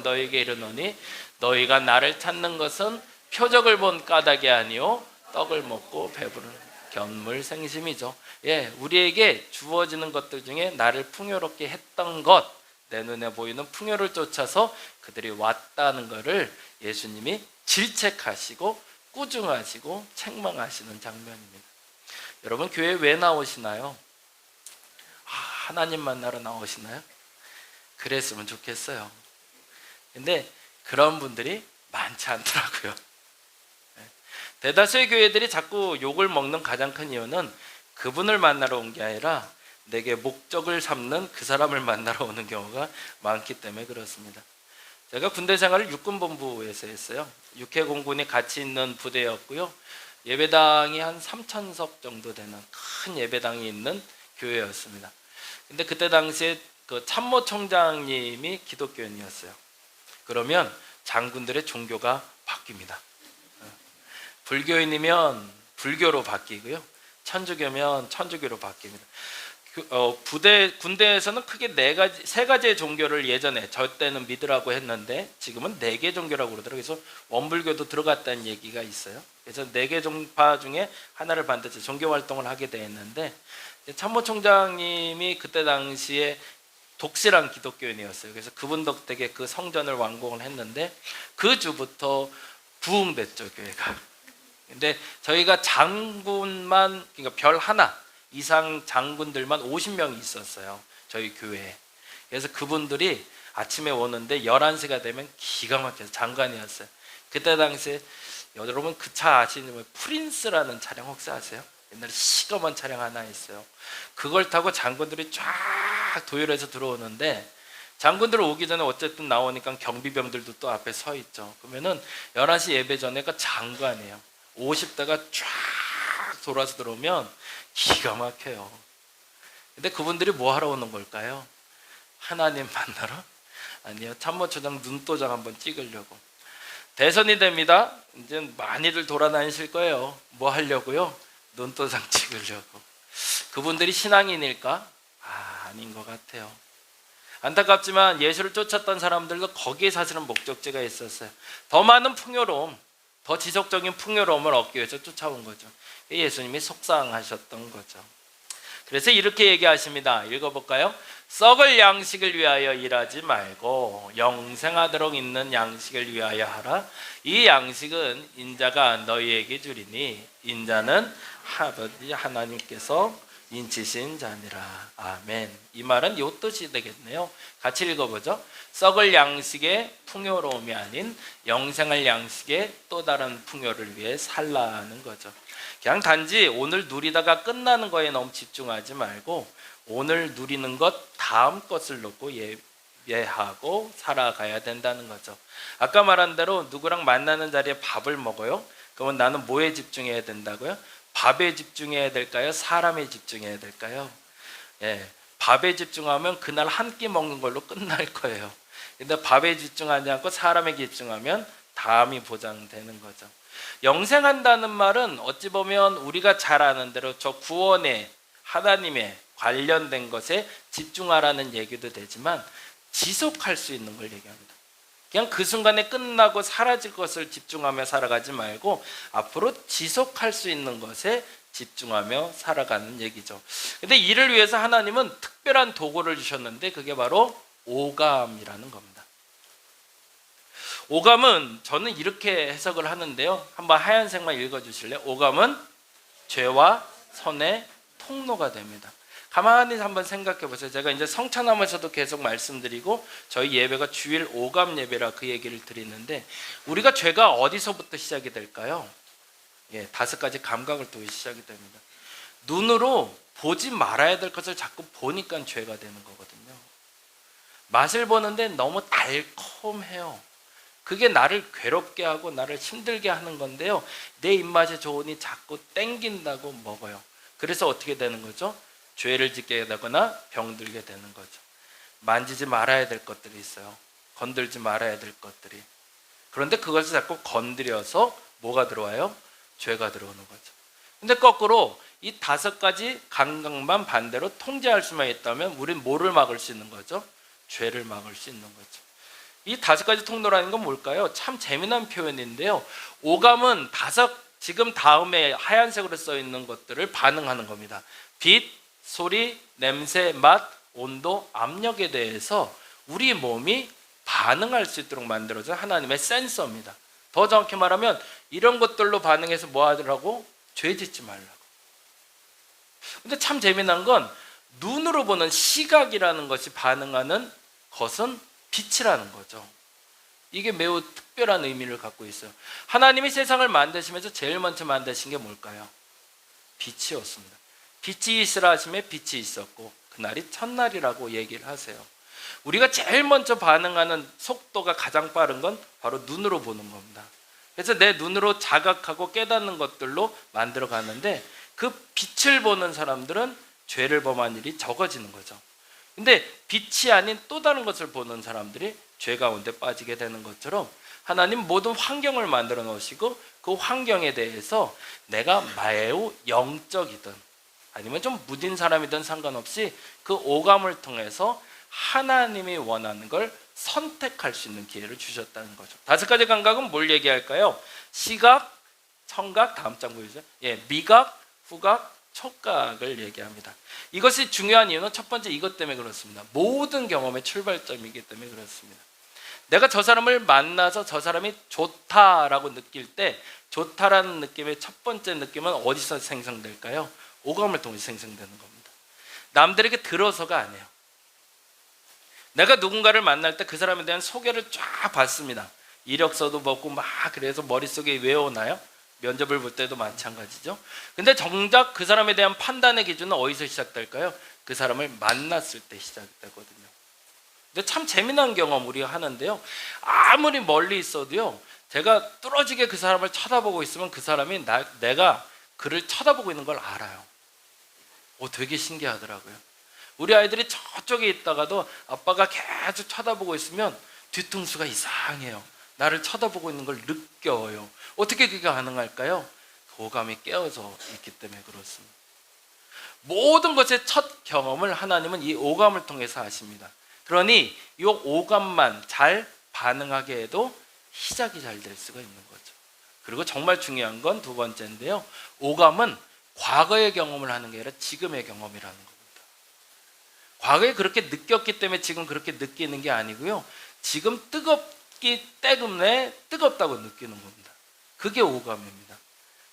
너희에게 이르노니 너희가 나를 찾는 것은 표적을 본 까닭이 아니요 떡을 먹고 배부른 견물생심이죠. 예, 우리에게 주어지는 것들 중에 나를 풍요롭게 했던 것, 내 눈에 보이는 풍요를 쫓아서 그들이 왔다는 것을 예수님이 질책하시고 꾸중하시고 책망하시는 장면입니다. 여러분 교회 왜 나오시나요? 하나님 만나러 나오시나요? 그랬으면 좋겠어요. 근데 그런 분들이 많지 않더라고요. 대다수의 교회들이 자꾸 욕을 먹는 가장 큰 이유는 그분을 만나러 온 게 아니라 내게 목적을 삼는 그 사람을 만나러 오는 경우가 많기 때문에 그렇습니다. 제가 군대 생활을 육군본부에서 했어요. 육해공군이 같이 있는 부대였고요. 예배당이 한 3,000석 정도 되는 큰 예배당이 있는 교회였습니다. 근데 그때 당시에 그 참모총장님이 기독교인이었어요. 그러면 장군들의 종교가 바뀝니다. 불교인이면 불교로 바뀌고요. 천주교면 천주교로 바뀝니다. 군대에서는 크게 세 가지의 종교를 예전에 저 때는 믿으라고 했는데 지금은 4개 종교라고 그러더라고요. 그래서 원불교도 들어갔다는 얘기가 있어요. 그래서 4개 종파 중에 하나를 반드시 종교 활동을 하게 되었는데 참모총장님이 그때 당시에 독실한 기독교인이었어요. 그래서 그분 덕택에 그 성전을 완공을 했는데 그 주부터 부흥됐죠, 교회가. 근데 저희가 장군만, 그러니까 별 하나 이상 장군들만 50명이 있었어요, 저희 교회에. 그래서 그분들이 아침에 오는데 11시가 되면 기가 막혀서 장관이었어요. 그때 당시에 여러분 그 차 아시는 프린스라는 차량 혹시 아세요? 옛날에 시꺼먼 차량 하나 있어요. 그걸 타고 장군들이 쫙 도열해서 들어오는데 장군들 오기 전에 어쨌든 나오니까 경비병들도 또 앞에 서 있죠. 그러면은 11시 예배 전에가 장관이에요. 50대가 쫙 돌아서 들어오면 기가 막혀요. 근데 그분들이 뭐 하러 오는 걸까요? 하나님 만나러? 아니요, 참모총장 눈도장 한번 찍으려고. 대선이 됩니다. 이제 많이들 돌아다니실 거예요. 뭐 하려고요? 눈도장 찍으려고. 그분들이 신앙인일까? 아닌 것 같아요. 안타깝지만 예수를 쫓았던 사람들도 거기에 사실은 목적지가 있었어요. 더 많은 풍요로움, 더 지속적인 풍요로움을 얻기 위해서 쫓아온 거죠. 예수님이 속상하셨던 거죠. 그래서 이렇게 얘기하십니다. 읽어볼까요? 썩을 양식을 위하여 일하지 말고 영생하도록 있는 양식을 위하여 하라. 이 양식은 인자가 너희에게 주리니 인자는 아버지 하나님께서 인치신 자니라. 아멘. 이 말은 요 뜻이 되겠네요. 같이 읽어보죠. 썩을 양식의 풍요로움이 아닌 영생할 양식의 또 다른 풍요를 위해 살라는 거죠. 그냥 단지 오늘 누리다가 끝나는 거에 너무 집중하지 말고 오늘 누리는 것 다음 것을 놓고 예하고 살아가야 된다는 거죠. 아까 말한 대로 누구랑 만나는 자리에 밥을 먹어요? 그러면 나는 뭐에 집중해야 된다고요? 밥에 집중해야 될까요? 사람에 집중해야 될까요? 예, 밥에 집중하면 그날 한 끼 먹는 걸로 끝날 거예요. 근데 밥에 집중하지 않고 사람에 집중하면 다음이 보장되는 거죠. 영생한다는 말은 어찌 보면 우리가 잘 아는 대로 저 구원에 하나님의 관련된 것에 집중하라는 얘기도 되지만 지속할 수 있는 걸 얘기합니다. 그냥 그 순간에 끝나고 사라질 것을 집중하며 살아가지 말고 앞으로 지속할 수 있는 것에 집중하며 살아가는 얘기죠. 근데 이를 위해서 하나님은 특별한 도구를 주셨는데 그게 바로 오감이라는 겁니다. 오감은 저는 이렇게 해석을 하는데요. 한번 하얀색만 읽어주실래요? 오감은 죄와 선의 통로가 됩니다. 가만히 한번 생각해 보세요. 제가 이제 성찬하면서도 계속 말씀드리고 저희 예배가 주일 오감 예배라 그 얘기를 드리는데 우리가 죄가 어디서부터 시작이 될까요? 5가지 감각을 통해 시작이 됩니다. 눈으로 보지 말아야 될 것을 자꾸 보니까 죄가 되는 거거든요. 맛을 보는데 너무 달콤해요. 그게 나를 괴롭게 하고 나를 힘들게 하는 건데요. 내 입맛에 좋으니 자꾸 땡긴다고 먹어요. 그래서 어떻게 되는 거죠? 죄를 짓게 되거나 병들게 되는 거죠. 만지지 말아야 될 것들이 있어요. 건들지 말아야 될 것들이. 그런데 그것을 자꾸 건드려서 뭐가 들어와요? 죄가 들어오는 거죠. 근데 거꾸로 이 5가지 감각만 반대로 통제할 수만 있다면 우리는 뭐를 막을 수 있는 거죠? 죄를 막을 수 있는 거죠. 이 5가지 통로라는 건 뭘까요? 참 재미난 표현인데요. 오감은 지금 다음에 하얀색으로 써 있는 것들을 반응하는 겁니다. 빛, 소리, 냄새, 맛, 온도, 압력에 대해서 우리 몸이 반응할 수 있도록 만들어진 하나님의 센서입니다. 더 정확히 말하면 이런 것들로 반응해서 뭐 하더라고? 죄 짓지 말라고. 근데 참 재미난 건 눈으로 보는 시각이라는 것이 반응하는 것은 빛이라는 거죠. 이게 매우 특별한 의미를 갖고 있어요. 하나님이 세상을 만드시면서 제일 먼저 만드신 게 뭘까요? 빛이었습니다. 빛이 있으라 하심에 빛이 있었고 그날이 첫날이라고 얘기를 하세요. 우리가 제일 먼저 반응하는 속도가 가장 빠른 건 바로 눈으로 보는 겁니다. 그래서 내 눈으로 자각하고 깨닫는 것들로 만들어 가는데 그 빛을 보는 사람들은 죄를 범한 일이 적어지는 거죠. 근데 빛이 아닌 또 다른 것을 보는 사람들이 죄 가운데 빠지게 되는 것처럼 하나님 모든 환경을 만들어 놓으시고 그 환경에 대해서 내가 매우 영적이든 아니면 좀 무딘 사람이든 상관없이 그 오감을 통해서 하나님이 원하는 걸 선택할 수 있는 기회를 주셨다는 거죠. 5가지 감각은 뭘 얘기할까요? 시각, 청각, 다음 장 보이죠? 미각, 후각, 촉각을 얘기합니다. 이것이 중요한 이유는 첫 번째 이것 때문에 그렇습니다. 모든 경험의 출발점이기 때문에 그렇습니다. 내가 저 사람을 만나서 저 사람이 좋다라고 느낄 때 좋다라는 느낌의 첫 번째 느낌은 어디서 생성될까요? 오감을 통해 생성되는 겁니다. 남들에게 들어서가 아니에요. 내가 누군가를 만날 때 그 사람에 대한 소개를 쫙 받습니다. 이력서도 먹고 막 그래서 머릿속에 외워놔요. 면접을 볼 때도 마찬가지죠. 근데 정작 그 사람에 대한 판단의 기준은 어디서 시작될까요? 그 사람을 만났을 때 시작되거든요. 근데 참 재미난 경험 우리가 하는데요. 아무리 멀리 있어도요. 제가 뚫어지게 그 사람을 쳐다보고 있으면 그 사람이 내가 그를 쳐다보고 있는 걸 알아요. 되게 신기하더라고요. 우리 아이들이 저쪽에 있다가도 아빠가 계속 쳐다보고 있으면 뒤통수가 이상해요. 나를 쳐다보고 있는 걸 느껴요. 어떻게 그게 가능할까요? 오감이 깨어져 있기 때문에 그렇습니다. 모든 것의 첫 경험을 하나님은 이 오감을 통해서 하십니다. 그러니 이 오감만 잘 반응하게 해도 시작이 잘 될 수가 있는 거죠. 그리고 정말 중요한 건 2번째인데요. 오감은 과거의 경험을 하는 게 아니라 지금의 경험이라는 겁니다. 과거에 그렇게 느꼈기 때문에 지금 그렇게 느끼는 게 아니고요. 지금 뜨겁기 때문에 뜨겁다고 느끼는 겁니다. 그게 오감입니다.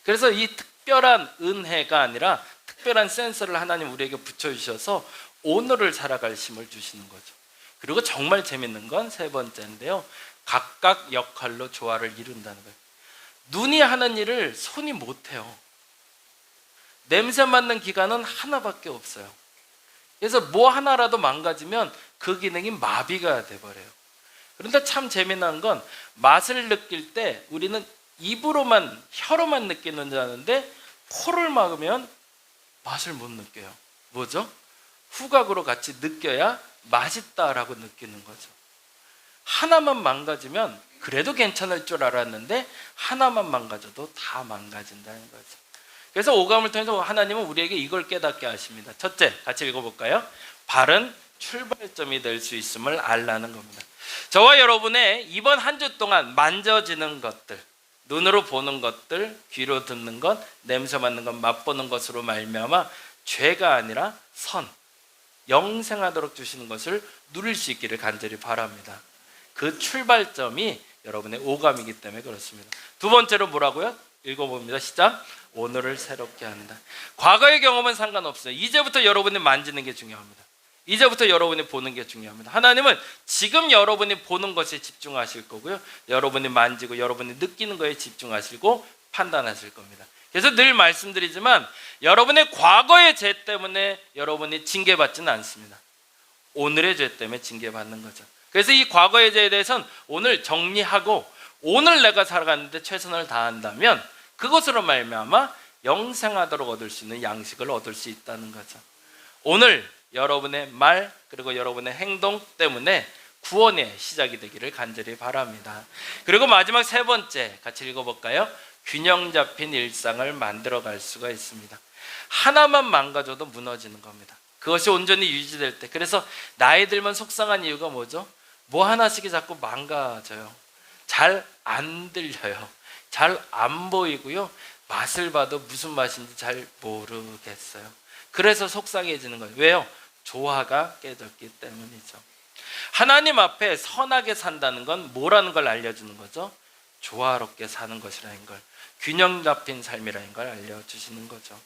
그래서 이 특별한 은혜가 아니라 특별한 센서를 하나님 우리에게 붙여주셔서 오늘을 살아갈 힘을 주시는 거죠. 그리고 정말 재밌는 건 3번째인데요. 각각 역할로 조화를 이룬다는 거예요. 눈이 하는 일을 손이 못해요. 냄새 맡는 기관은 하나밖에 없어요. 그래서 뭐 하나라도 망가지면 그 기능이 마비가 돼버려요. 그런데 참 재미난 건 맛을 느낄 때 우리는 입으로만 혀로만 느끼는 줄 아는데 코를 막으면 맛을 못 느껴요. 뭐죠? 후각으로 같이 느껴야 맛있다라고 느끼는 거죠. 하나만 망가지면 그래도 괜찮을 줄 알았는데 하나만 망가져도 다 망가진다는 거죠. 그래서 오감을 통해서 하나님은 우리에게 이걸 깨닫게 하십니다. 첫째, 같이 읽어볼까요? 바른 출발점이 될 수 있음을 알라는 겁니다. 저와 여러분의 이번 한 주 동안 만져지는 것들, 눈으로 보는 것들, 귀로 듣는 것, 냄새 맡는 것, 맛보는 것으로 말미암아 죄가 아니라 선, 영생하도록 주시는 것을 누릴 수 있기를 간절히 바랍니다. 그 출발점이 여러분의 오감이기 때문에 그렇습니다. 2번째로 뭐라고요? 읽어봅니다. 시작. 오늘을 새롭게 한다. 과거의 경험은 상관없어요. 이제부터 여러분이 만지는 게 중요합니다. 이제부터 여러분이 보는 게 중요합니다. 하나님은 지금 여러분이 보는 것에 집중하실 거고요, 여러분이 만지고 여러분이 느끼는 것에 집중하시고 판단하실 겁니다. 그래서 늘 말씀드리지만 여러분의 과거의 죄 때문에 여러분이 징계받지는 않습니다. 오늘의 죄 때문에 징계받는 거죠. 그래서 이 과거의 죄에 대해서는 오늘 정리하고 오늘 내가 살아갔는데 최선을 다한다면 그것으로 말미암아 영생하도록 얻을 수 있는 양식을 얻을 수 있다는 거죠. 오늘 여러분의 말 그리고 여러분의 행동 때문에 구원의 시작이 되기를 간절히 바랍니다. 그리고 마지막 세 번째 같이 읽어볼까요? 균형 잡힌 일상을 만들어갈 수가 있습니다. 하나만 망가져도 무너지는 겁니다. 그것이 온전히 유지될 때. 그래서 나이 들면 속상한 이유가 뭐죠? 뭐 하나씩이 자꾸 망가져요. 잘 안 들려요. 잘 안 보이고요, 맛을 봐도 무슨 맛인지 잘 모르겠어요. 그래서 속상해지는 거예요. 왜요? 조화가 깨졌기 때문이죠. 하나님 앞에 선하게 산다는 건 뭐라는 걸 알려주는 거죠? 조화롭게 사는 것이라는 걸, 균형 잡힌 삶이라는 걸 알려주시는 거죠.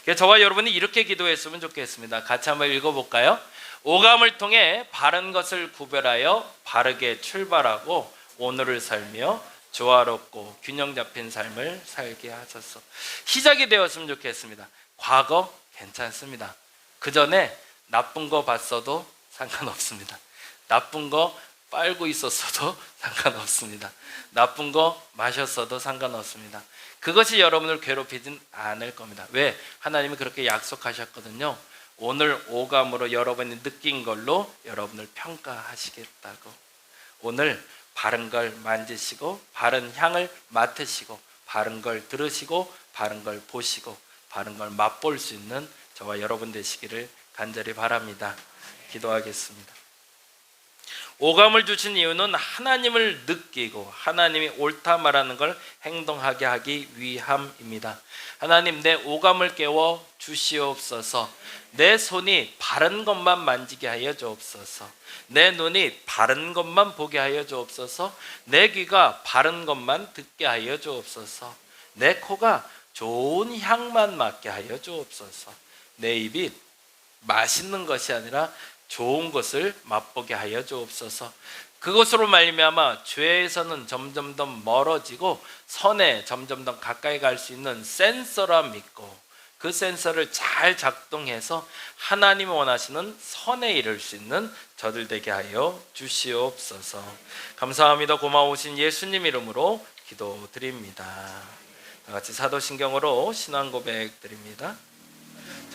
그래서 저와 여러분이 이렇게 기도했으면 좋겠습니다. 같이 한번 읽어볼까요? 오감을 통해 바른 것을 구별하여 바르게 출발하고 오늘을 살며 조화롭고 균형 잡힌 삶을 살게 하소서. 시작이 되었으면 좋겠습니다. 과거 괜찮습니다. 그 전에 나쁜 거 봤어도 상관없습니다. 나쁜 거 빨고 있었어도 상관없습니다. 나쁜 거 마셨어도 상관없습니다. 그것이 여러분을 괴롭히진 않을 겁니다. 왜? 하나님이 그렇게 약속하셨거든요. 오늘 오감으로 여러분이 느낀 걸로 여러분을 평가하시겠다고. 오늘 바른 걸 만지시고 바른 향을 맡으시고 바른 걸 들으시고 바른 걸 보시고 바른 걸 맛볼 수 있는 저와 여러분 되시기를 간절히 바랍니다. 기도하겠습니다. 오감을 주신 이유는 하나님을 느끼고 하나님이 옳다 말하는 걸 행동하게 하기 위함입니다. 하나님, 내 오감을 깨워 주시옵소서. 내 손이 바른 것만 만지게 하여 주옵소서. 내 눈이 바른 것만 보게 하여 주옵소서. 내 귀가 바른 것만 듣게 하여 주옵소서. 내 코가 좋은 향만 맡게 하여 주옵소서. 내 입이 맛있는 것이 아니라 좋은 것을 맛보게 하여 주옵소서. 그것으로 말미암아 죄에서는 점점 더 멀어지고 선에 점점 더 가까이 갈 수 있는 센서라 믿고 그 센서를 잘 작동해서 하나님이 원하시는 선에 이를 수 있는 저들 되게 하여 주시옵소서. 감사합니다. 고마우신 예수님 이름으로 기도드립니다. 다 같이 사도신경으로 신앙 고백 드립니다.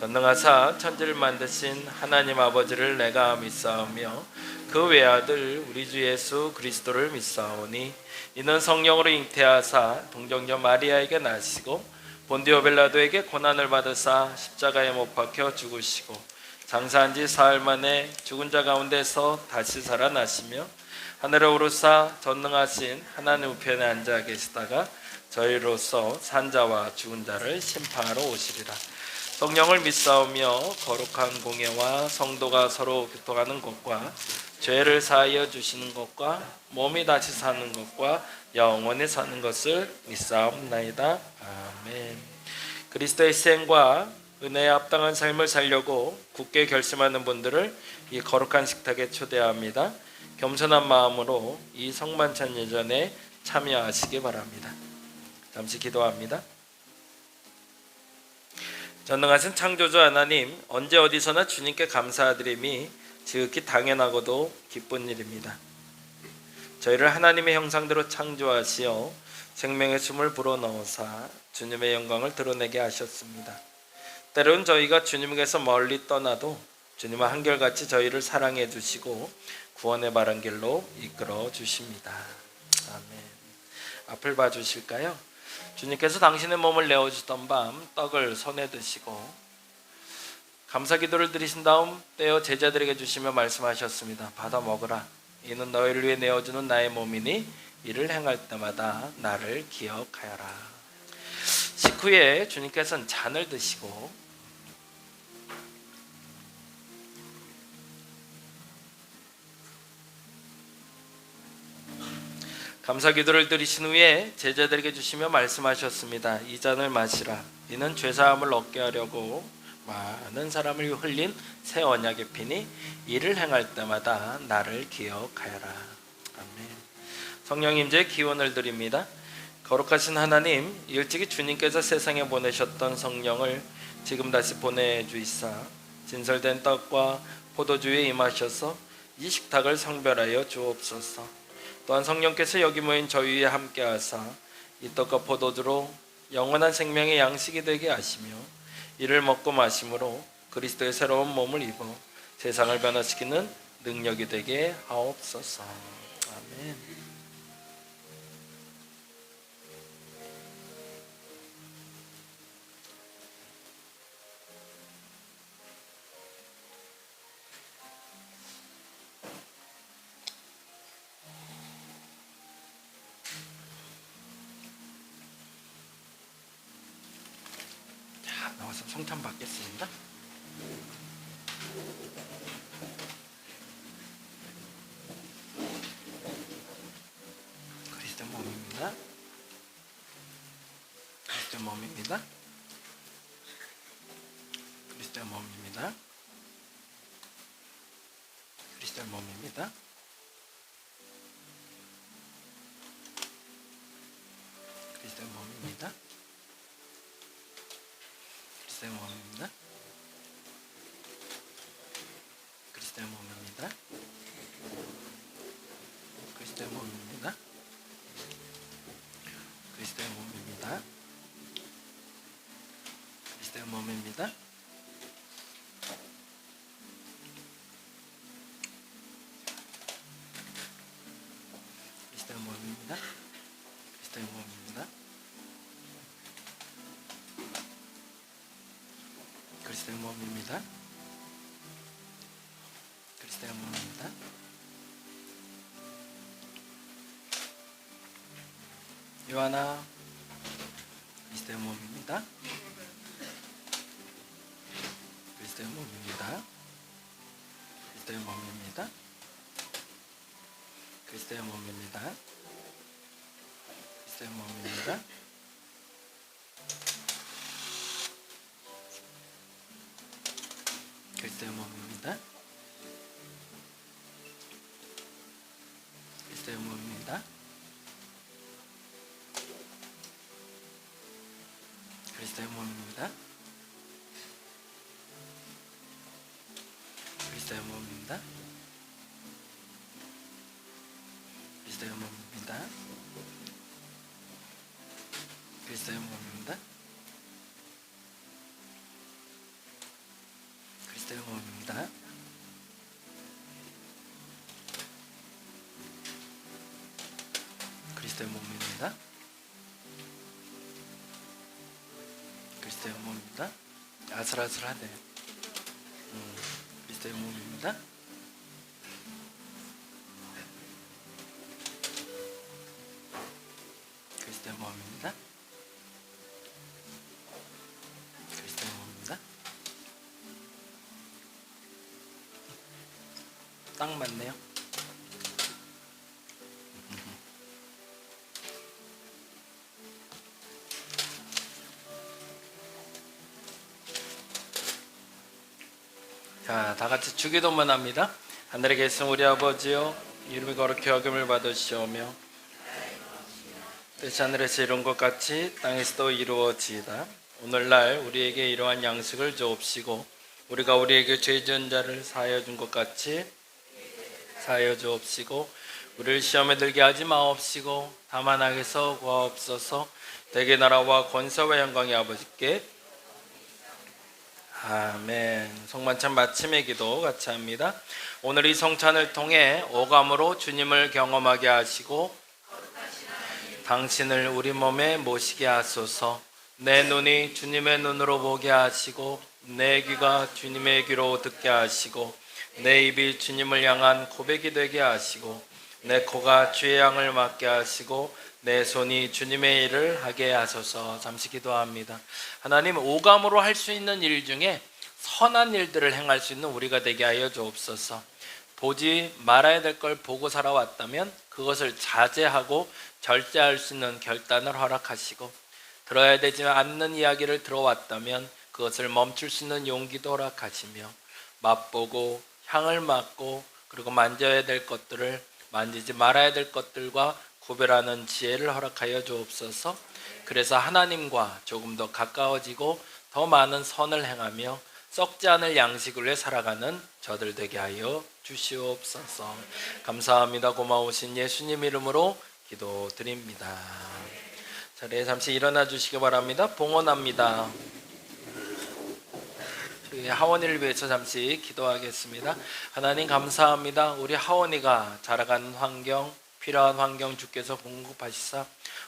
전능하사 천지를 만드신 하나님 아버지를 내가 믿사오며 그 외아들 우리 주 예수 그리스도를 믿사오니 이는 성령으로 잉태하사 동정녀 마리아에게 나시고 본디오 빌라도에게 고난을 받으사 십자가에 못 박혀 죽으시고 장사한 지 사흘 만에 죽은 자 가운데서 다시 살아나시며 하늘에 오르사 전능하신 하나님 우편에 앉아 계시다가 저희로서 산자와 죽은 자를 심판하러 오시리라. 성령을 믿사오며 거룩한 공예와 성도가 서로 교통하는 것과 죄를 사하여 주시는 것과 몸이 다시 사는 것과 영원히 사는 것을 믿사옵나이다. 아멘. 그리스도의 희생과 은혜에 합당한 삶을 살려고 굳게 결심하는 분들을 이 거룩한 식탁에 초대합니다. 겸손한 마음으로 이 성만찬 예전에 참여하시기 바랍니다. 잠시 기도합니다. 전능하신 창조주 하나님, 언제 어디서나 주님께 감사드림이 지극히 당연하고도 기쁜 일입니다. 저희를 하나님의 형상대로 창조하시어 생명의 숨을 불어넣으사 주님의 영광을 드러내게 하셨습니다. 때로는 저희가 주님께서 멀리 떠나도 주님은 한결같이 저희를 사랑해 주시고 구원의 바른 길로 이끌어 주십니다. 아멘. 앞을 봐주실까요? 주님께서 당신의 몸을 내어주던 밤 떡을 손에 드시고 감사 기도를 드리신 다음 떼어 제자들에게 주시며 말씀하셨습니다. 받아 먹으라. 이는 너희를 위해 내어주는 나의 몸이니 이를 행할 때마다 나를 기억하여라. 식후에 주님께서는 잔을 드시고 감사 기도를 드리신 후에 제자들에게 주시며 말씀하셨습니다. 이 잔을 마시라. 이는 죄사함을 얻게 하려고 많은 사람을 흘린 새 언약의 피니 이를 행할 때마다 나를 기억하여라. 아멘. 성령 임재의 기원을 드립니다. 거룩하신 하나님, 일찍이 주님께서 세상에 보내셨던 성령을 지금 다시 보내주이사 진설된 떡과 포도주에 임하셔서 이 식탁을 성별하여 주옵소서. 또한 성령께서 여기 모인 저희 위에 함께하사 이 떡과 포도주로 영원한 생명의 양식이 되게 하시며 이를 먹고 마심으로 그리스도의 새로운 몸을 입어 세상을 변화시키는 능력이 되게 하옵소서. 아멘. 나와서 성찬 받겠습니다. 그리스도 몸입니다. 그리스도 몸입니다. 그리스도 몸입니다. 그리스도 몸입니다. 그리스도 몸입니다. 그리스도의 몸입니다. 그리스도의 몸입니다. 그리스도의 몸입니다. 그리스도의 몸입니다. 그리스도의 몸입니다. 그리스도의 몸입니다. 그리스도의 몸입니다. 그리스도의 몸입니다. 그리스도의 몸입니다. 요하나 그리스도의 몸입니다. 그리스도의 몸입니다. 그리스도의 몸입니다. 그리스도의 몸입니다. 그리스도의 몸입니다. 그리스도의 몸입니다. 그리스도의 몸입니다. 그리스도의 몸입니다. 그리스도의 몸입니다. 그리스도의 몸입니다. 그리스도의 몸입니다. 그리스도의 몸입니다. 그리스도의 몸입니다. 그리스도의 몸입니다. 아슬아슬하네. 그리스도의 몸입니다. 그리스도의 몸입니다. 그리스도의 몸입니다. 딱 맞네요. 자, 다 같이 주기도문 합니다. 하늘에 계신 우리 아버지여, 이름이 거룩히 여김을 받으시오며 뜻이 하늘에서 이룬 것 같이 땅에서도 이루어지이다. 오늘날 우리에게 이러한 양식을 주옵시고 우리가 우리에게 죄 지은 자를 사하여 준 것 같이 사하여 주옵시고 우리를 시험에 들게 하지 마옵시고 다만 악에서 구하옵소서. 대개 나라와 권세와 영광이 아버지께. 아멘. 성만찬 마침의 기도 같이 합니다. 오늘 이 성찬을 통해 오감으로 주님을 경험하게 하시고 당신을 우리 몸에 모시게 하소서. 내 눈이 주님의 눈으로 보게 하시고 내 귀가 주님의 귀로 듣게 하시고 내 입이 주님을 향한 고백이 되게 하시고 내 코가 주의 향을 맡게 하시고 내 손이 주님의 일을 하게 하소서. 잠시 기도합니다. 하나님, 오감으로 할 수 있는 일 중에 선한 일들을 행할 수 있는 우리가 되게 하여 주옵소서. 보지 말아야 될 걸 보고 살아왔다면 그것을 자제하고 절제할 수 있는 결단을 허락하시고, 들어야 되지만 않는 이야기를 들어왔다면 그것을 멈출 수 있는 용기도 허락하시며, 맛보고 향을 맡고 그리고 만져야 될 것들을 만지지 말아야 될 것들과 구별하는 지혜를 허락하여 주옵소서. 그래서 하나님과 조금 더 가까워지고 더 많은 선을 행하며 썩지 않을 양식을 위해 살아가는 저들 되게 하여 주시옵소서. 감사합니다. 고마우신 예수님 이름으로 기도드립니다. 자리에 잠시 일어나 주시기 바랍니다. 봉헌합니다. 저희 하원이를 위해서 잠시 기도하겠습니다. 하나님 감사합니다. 우리 하원이가 자라가는 환경, 필요한 환경 주께서 공급하시사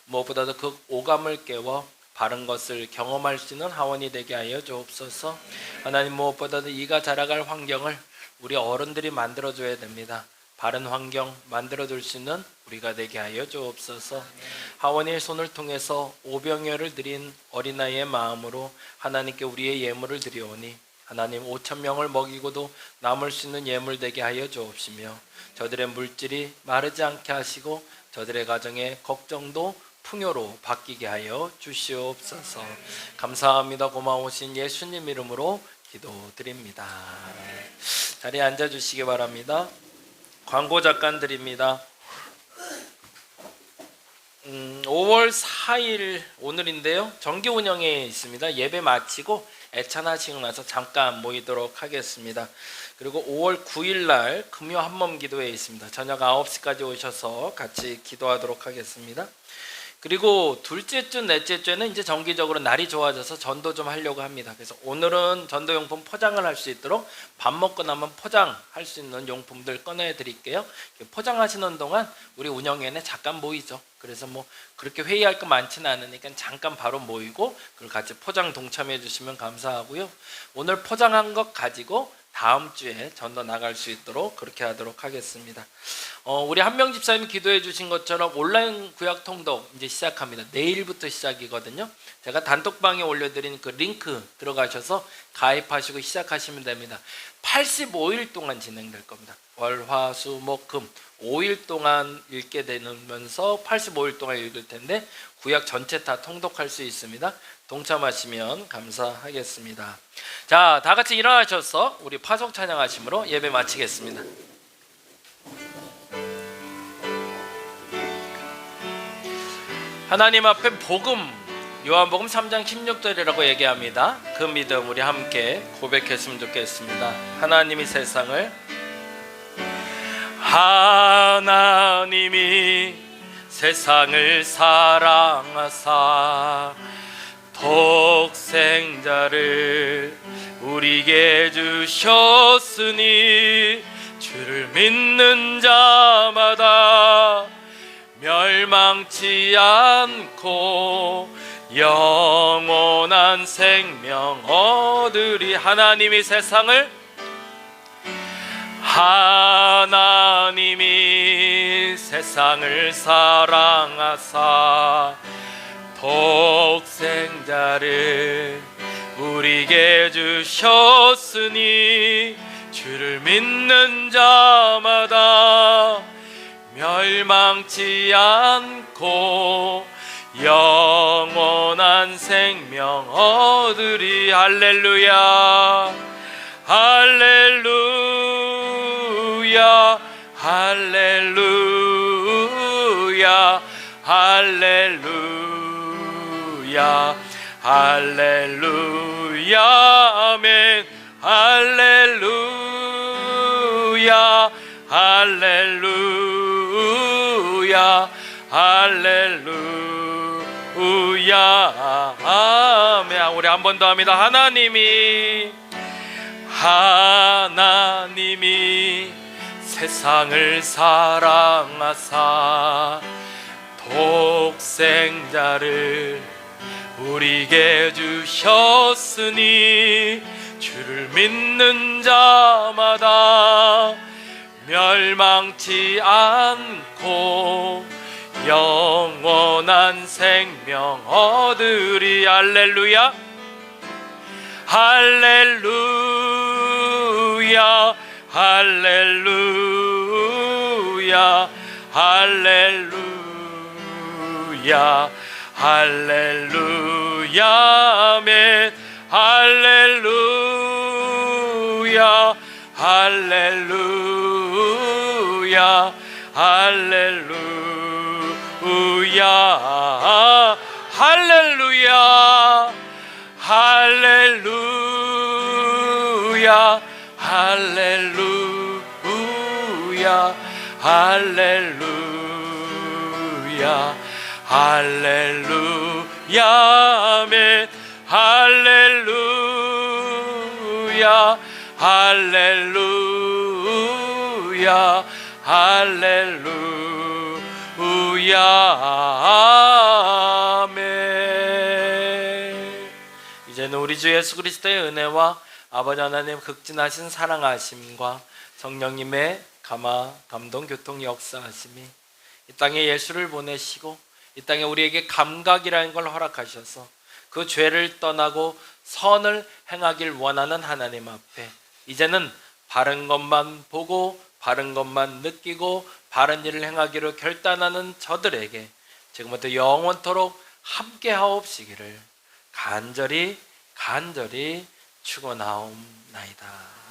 무엇보다도 그 오감을 깨워 바른 것을 경험할 수 있는 하원이 되게 하여 주옵소서. 하나님 무엇보다도 이가 자라갈 환경을 우리 어른들이 만들어줘야 됩니다. 바른 환경 만들어줄 수 있는 우리가 되게 하여 주옵소서. 하원이의 손을 통해서 오병이어를 드린 어린아이의 마음으로 하나님께 우리의 예물을 드리오니 하나님 5,000명을 먹이고도 남을 수 있는 예물 되게 하여 주옵시며 저들의 물질이 마르지 않게 하시고 저들의 가정의 걱정도 풍요로 바뀌게 하여 주시옵소서. 감사합니다. 고마우신 예수님 이름으로 기도드립니다. 자리에 앉아주시기 바랍니다. 광고 잠깐드립니다. 5월 4일 오늘인데요. 정기 운영에 있습니다. 예배 마치고 애찬하시고 나서 잠깐 모이도록 하겠습니다. 그리고 5월 9일 날 금요 한몸 기도회에 있습니다. 저녁 9시까지 오셔서 같이 기도하도록 하겠습니다. 그리고 둘째 주, 넷째 주에는 이제 정기적으로 날이 좋아져서 전도 좀 하려고 합니다. 그래서 오늘은 전도용품 포장을 할 수 있도록 밥 먹고 나면 포장할 수 있는 용품들 꺼내 드릴게요. 포장하시는 동안 우리 운영위원회 잠깐 모이죠. 그래서 뭐 그렇게 회의할 거 많지는 않으니까 잠깐 바로 모이고 그리고 같이 포장 동참해 주시면 감사하고요. 오늘 포장한 것 가지고 다음 주에 전도 나갈 수 있도록 그렇게 하도록 하겠습니다. 우리 한명 집사님이 기도해 주신 것처럼 온라인 구약 통독 이제 시작합니다. 내일부터 시작이거든요. 제가 단톡방에 올려드린 그 링크 들어가셔서 가입하시고 시작하시면 됩니다. 85일 동안 진행될 겁니다. 월, 화, 수, 목, 금 5일 동안 읽게 되면서 85일 동안 읽을 텐데 구약 전체 다 통독할 수 있습니다. 동참하시면 감사하겠습니다. 자, 다 같이 일어나셔서 우리 파송 찬양하심으로 예배 마치겠습니다. 하나님 앞에 복음, 요한복음 3장 16절이라고 얘기합니다. 그 믿음 우리 함께 고백했으면 좋겠습니다. 하나님이 세상을 사랑하사 독생자를 우리에게 주셨으니 주를 믿는 자마다 멸망치 않고 영원한 생명 얻으리. 하나님이 세상을 사랑하사 독생자를 우리에게 주셨으니 주를 믿는 자마다 멸망치 않고 영원한 생명 얻으리. 할렐루야 할렐루야 할렐루야 할렐루야 할렐루야 아멘. 할렐루야 할렐루야 할렐루야 아멘. 우리 한 번 더 합니다. 하나님이 세상을 사랑하사 독생자를 우리에게 주셨으니 주를 믿는 자마다 멸망치 않고 영원한 생명 얻으리. 할렐루야 할렐루야 할렐루야 할렐루야 할렐루야 아멘 할렐루야 할렐루야 할렐루야 할렐루야 할렐루야 할렐루야 할렐루야 할렐루야 아멘 할렐루야 할렐루야 할렐루야 아멘. 이제는 우리 주 예수 그리스도의 은혜와 아버지 하나님 극진하신 사랑하심과 성령님의 감화 감동 교통 역사하심이 이 땅에 예수를 보내시고 이 땅에 우리에게 감각이라는 걸 허락하셔서 그 죄를 떠나고 선을 행하길 원하는 하나님 앞에 이제는 바른 것만 보고 바른 것만 느끼고 바른 일을 행하기로 결단하는 저들에게 지금부터 영원토록 함께하옵시기를 간절히 축원하옵나이다.